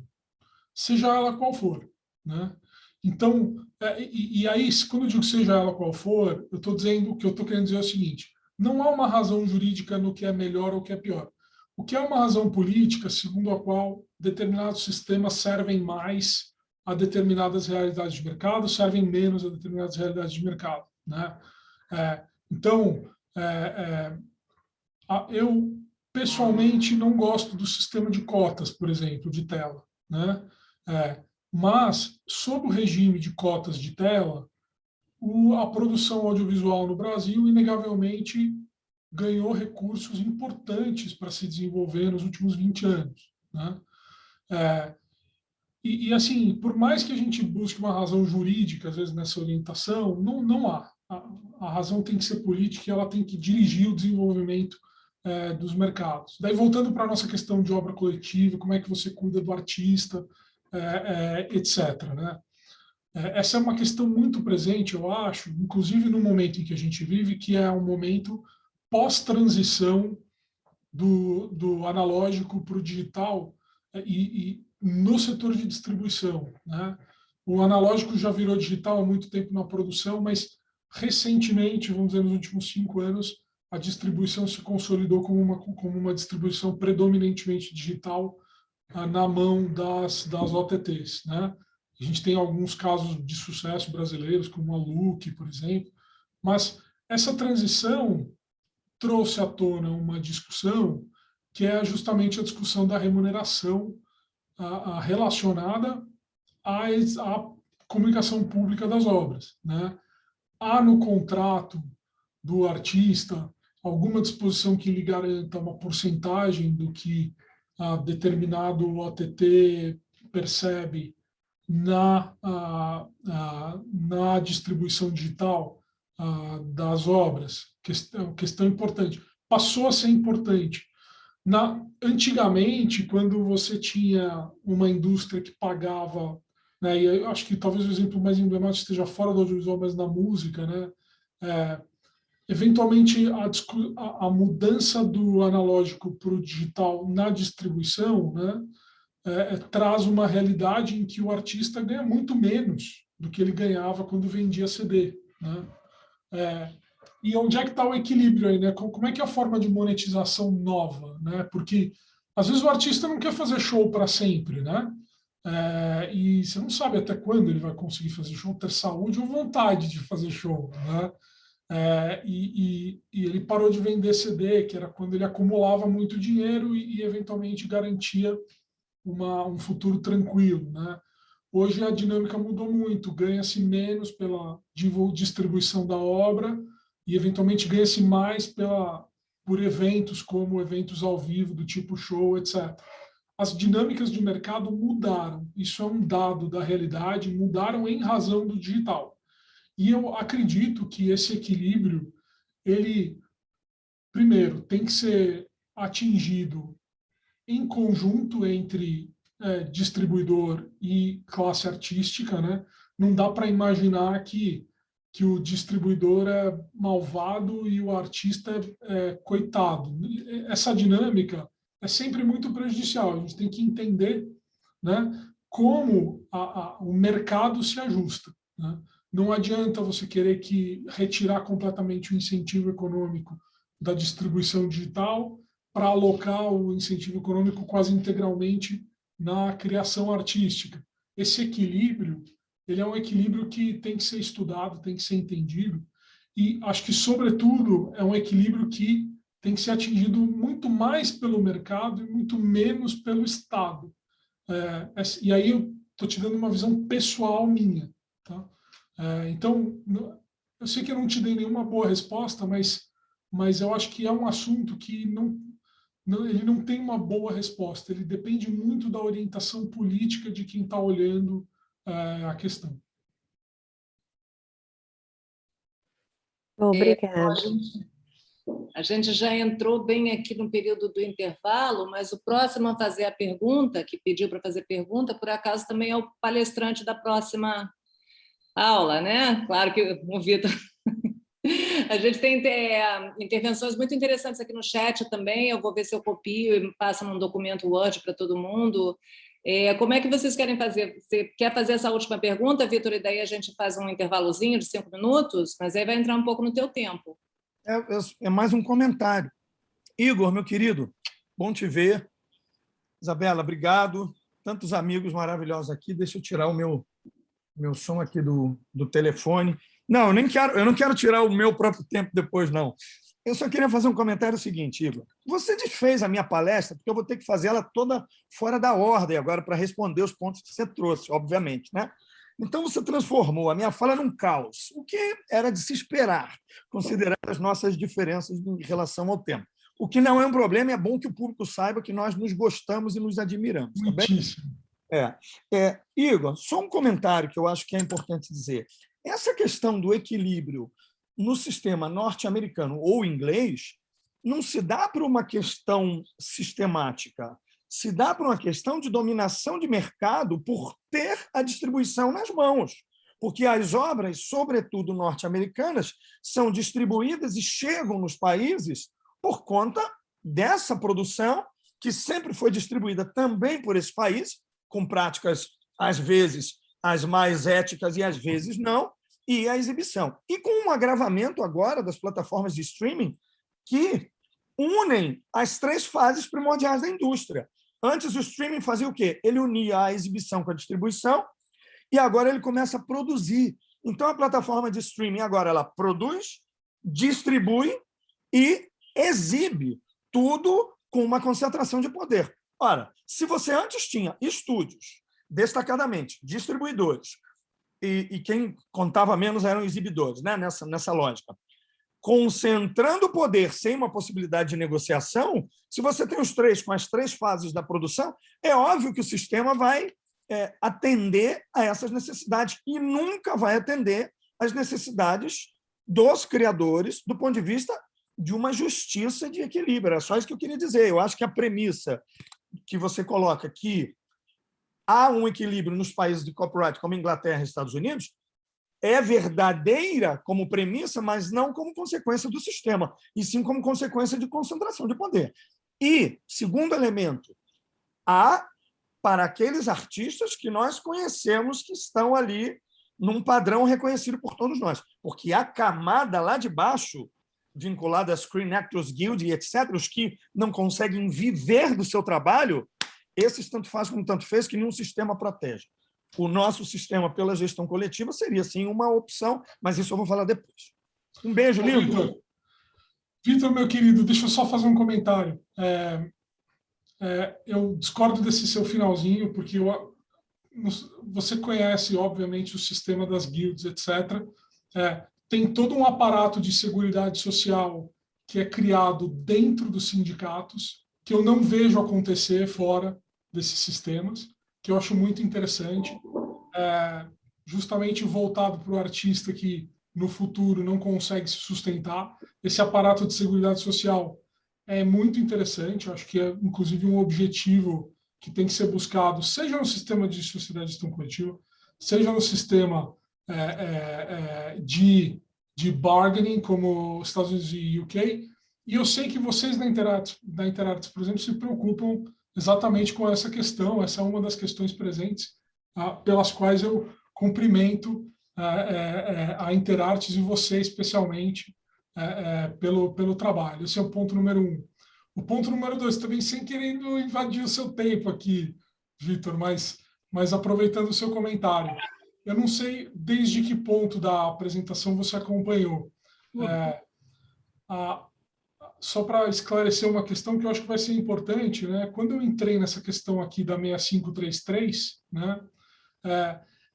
seja ela qual for, né? Então, e aí, quando eu digo seja ela qual for, eu estou dizendo, o que eu estou querendo dizer é o seguinte: não há uma razão jurídica no que é melhor ou o que é pior. O que é uma razão política, segundo a qual determinados sistemas servem mais a determinadas realidades de mercado, servem menos a determinadas realidades de mercado, né? Então, eu pessoalmente não gosto do sistema de cotas, por exemplo, de tela, né? Mas, sob o regime de cotas de tela, a produção audiovisual no Brasil, inegavelmente, ganhou recursos importantes para se desenvolver nos últimos 20 anos, né? E, assim, por mais que a gente busque uma razão jurídica, às vezes, nessa orientação, não há. A razão tem que ser política e ela tem que dirigir o desenvolvimento dos mercados. Daí, voltando para a nossa questão de obra coletiva, como é que você cuida do artista, etc., né? Essa é uma questão muito presente, eu acho, inclusive no momento em que a gente vive, que é um momento pós-transição do analógico para o digital, e no setor de distribuição, né? O analógico já virou digital há muito tempo na produção, mas recentemente, vamos dizer, nos últimos 5 anos, a distribuição se consolidou como uma distribuição predominantemente digital, na mão das OTTs, né? A gente tem alguns casos de sucesso brasileiros, como a Look, por exemplo, mas essa transição trouxe à tona uma discussão que é justamente a discussão da remuneração relacionada à comunicação pública das obras, né? Há no contrato do artista alguma disposição que lhe garanta uma porcentagem do que determinado OTT percebe na distribuição digital das obras. Questão importante. Passou a ser importante. Antigamente, quando você tinha uma indústria que pagava, né, e eu acho que talvez o exemplo mais emblemático esteja fora do audiovisual, mas na música, né, eventualmente a mudança do analógico para o digital na distribuição, né, traz uma realidade em que o artista ganha muito menos do que ele ganhava quando vendia CD, né? E onde é que está o equilíbrio aí, né? Como é que é a forma de monetização nova, né? Porque às vezes o artista não quer fazer show para sempre, né? e você não sabe até quando ele vai conseguir fazer show, ter saúde ou vontade de fazer show, né? E ele parou de vender CD, que era quando ele acumulava muito dinheiro e eventualmente garantia um futuro tranquilo, né? Hoje a dinâmica mudou muito, ganha-se menos pela distribuição da obra e eventualmente ganha-se mais por eventos como eventos ao vivo do tipo show, etc. As dinâmicas de mercado mudaram, isso é um dado da realidade, mudaram em razão do digital. E eu acredito que esse equilíbrio, ele, primeiro, tem que ser atingido em conjunto entre distribuidor e classe artística, né? Não dá para imaginar que o distribuidor é malvado e o artista é coitado. Essa dinâmica é sempre muito prejudicial. A gente tem que entender, né, como o mercado se ajusta, né? Não adianta você querer retirar completamente o incentivo econômico da distribuição digital para alocar o incentivo econômico quase integralmente na criação artística. Esse equilíbrio, ele é um equilíbrio que tem que ser estudado, tem que ser entendido, e acho que, sobretudo, é um equilíbrio que tem que ser atingido muito mais pelo mercado e muito menos pelo Estado. E aí eu estou te dando uma visão pessoal minha, tá? Então, eu sei que eu não te dei nenhuma boa resposta, mas eu acho que é um assunto que ele não tem uma boa resposta. Ele depende muito da orientação política de quem está olhando a questão. Obrigada. A gente já entrou bem aqui no período do intervalo, mas o próximo a fazer a pergunta, que pediu para fazer pergunta, por acaso também é o palestrante da próxima aula, né? Claro que o Vitor... A gente tem intervenções muito interessantes aqui no chat também. Eu vou ver se eu copio e passo num documento Word para todo mundo. Como é que vocês querem fazer? Você quer fazer essa última pergunta, Vitor? E daí a gente faz um intervalozinho de 5 minutos, mas aí vai entrar um pouco no teu tempo. É mais um comentário. Igor, meu querido, bom te ver. Isabela, obrigado. Tantos amigos maravilhosos aqui. Deixa eu tirar o meu som aqui do telefone. Não, eu não quero tirar o meu próprio tempo depois, não. Eu só queria fazer um comentário seguinte, Igor. Você desfez a minha palestra, porque eu vou ter que fazer ela toda fora da ordem agora para responder os pontos que você trouxe, obviamente, né? Então, você transformou a minha fala num caos, o que era de se esperar, considerando as nossas diferenças em relação ao tema. O que não é um problema, é bom que o público saiba que nós nos gostamos e nos admiramos. Tá bem? Muitíssimo. Igor, só um comentário que eu acho que é importante dizer. Essa questão do equilíbrio no sistema norte-americano ou inglês não se dá por uma questão sistemática, se dá por uma questão de dominação de mercado por ter a distribuição nas mãos, porque as obras, sobretudo norte-americanas, são distribuídas e chegam nos países por conta dessa produção que sempre foi distribuída também por esse país, com práticas, às vezes, as mais éticas e às vezes não, e a exibição. E com um agravamento agora das plataformas de streaming que unem as 3 fases primordiais da indústria. Antes, o streaming fazia o quê? Ele unia a exibição com a distribuição e agora ele começa a produzir. Então, a plataforma de streaming agora ela produz, distribui e exibe tudo com uma concentração de poder. Ora, se você antes tinha estúdios, destacadamente, distribuidores, e quem contava menos eram exibidores, né? nessa lógica, concentrando o poder sem uma possibilidade de negociação, se você tem os 3 com as 3 fases da produção, é óbvio que o sistema vai atender a essas necessidades e nunca vai atender às necessidades dos criadores do ponto de vista de uma justiça de equilíbrio. É só isso que eu queria dizer. Eu acho que a premissa que você coloca que há um equilíbrio nos países de copyright, como Inglaterra e Estados Unidos, é verdadeira como premissa, mas não como consequência do sistema, e sim como consequência de concentração de poder. E, segundo elemento, há para aqueles artistas que nós conhecemos que estão ali num padrão reconhecido por todos nós, porque a camada lá de baixo, vinculada à Screen Actors Guild e etc., os que não conseguem viver do seu trabalho, esses tanto faz como tanto fez, que nenhum sistema protege. O nosso sistema pela gestão coletiva seria, sim, uma opção, mas isso eu vou falar depois. Um beijo, Lindo. Vitor, meu querido, deixa eu só fazer um comentário. Eu discordo desse seu finalzinho, porque você conhece, obviamente, o sistema das guilds, etc. Tem todo um aparato de seguridade social que é criado dentro dos sindicatos, que eu não vejo acontecer fora desses sistemas, que eu acho muito interessante, justamente voltado para o artista que, no futuro, não consegue se sustentar. Esse aparato de seguridade social é muito interessante, eu acho que é, inclusive, um objetivo que tem que ser buscado, seja no sistema de sociedade de gestão coletiva, seja no sistema de bargaining, como os Estados Unidos e UK. E eu sei que vocês da Interartes, por exemplo, se preocupam exatamente com essa questão. Essa é uma das questões presentes pelas quais eu cumprimento a Interartes e você especialmente pelo trabalho. Esse é o ponto número 1. O ponto número 2, também sem querendo invadir o seu tempo aqui, Vitor, mas aproveitando o seu comentário. Eu não sei desde que ponto da apresentação você acompanhou. Só para esclarecer uma questão que eu acho que vai ser importante, né? Quando eu entrei nessa questão aqui da 6533, né?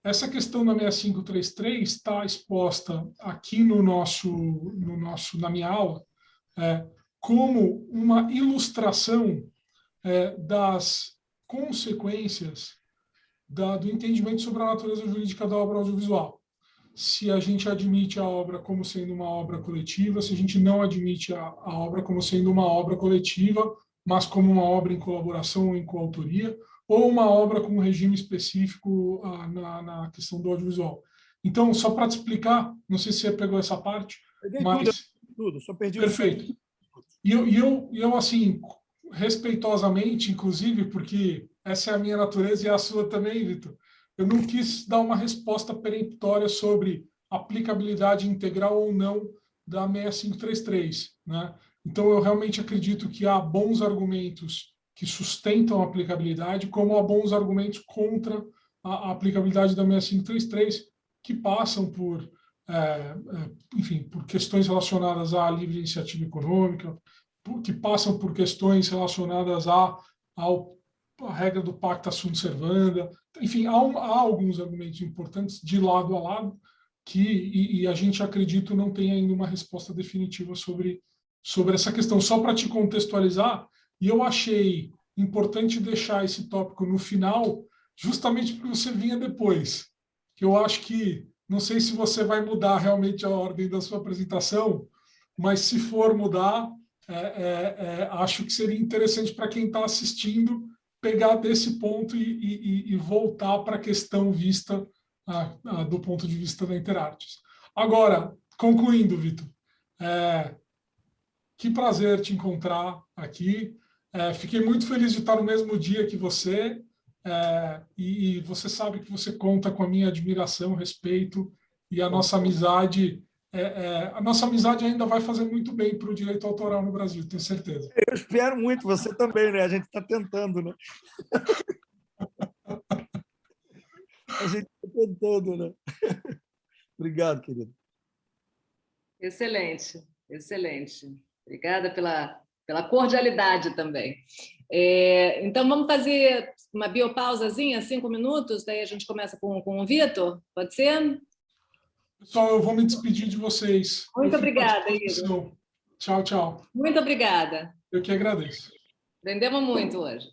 Essa questão da 6533 está exposta aqui na minha aula como uma ilustração das consequências do entendimento sobre a natureza jurídica da obra audiovisual. Se a gente admite a obra como sendo uma obra coletiva, se a gente não admite a obra como sendo uma obra coletiva, mas como uma obra em colaboração ou em coautoria, ou uma obra com um regime específico na questão do audiovisual. Então, só para te explicar, não sei se você pegou essa parte, mas... Tudo, só perdi. Perfeito. E eu, assim, respeitosamente, inclusive, porque essa é a minha natureza e a sua também, Vitor, eu não quis dar uma resposta peremptória sobre aplicabilidade integral ou não da 6533, né? Então, eu realmente acredito que há bons argumentos que sustentam a aplicabilidade, como há bons argumentos contra a aplicabilidade da 6533, que passam por, enfim, por questões relacionadas à livre iniciativa econômica, que passam por questões relacionadas à regra do pacta sunt servanda. Enfim, há alguns argumentos importantes de lado a lado e a gente, acredito, não tem ainda uma resposta definitiva sobre essa questão. Só para te contextualizar, e eu achei importante deixar esse tópico no final, justamente porque você vinha depois. Que eu acho que, não sei se você vai mudar realmente a ordem da sua apresentação, mas se for mudar, acho que seria interessante para quem está assistindo pegar desse ponto e voltar para a questão vista do ponto de vista da Interartes. Agora, concluindo, Vitor, que prazer te encontrar aqui. Fiquei muito feliz de estar no mesmo dia que você, e você sabe que você conta com a minha admiração, respeito, e a nossa amizade ainda vai fazer muito bem para o direito autoral no Brasil, tenho certeza. Eu espero muito, você também, né? A gente está tentando, né? A gente está tentando, né? Obrigado, querido. Excelente, excelente. Obrigada pela cordialidade também. Então, vamos fazer uma biopausazinha, 5 minutos, daí a gente começa com o Vitor, pode ser? Pessoal, eu vou me despedir de vocês. Muito obrigada, Igor. Tchau, tchau. Muito obrigada. Eu que agradeço. Aprendemos muito hoje.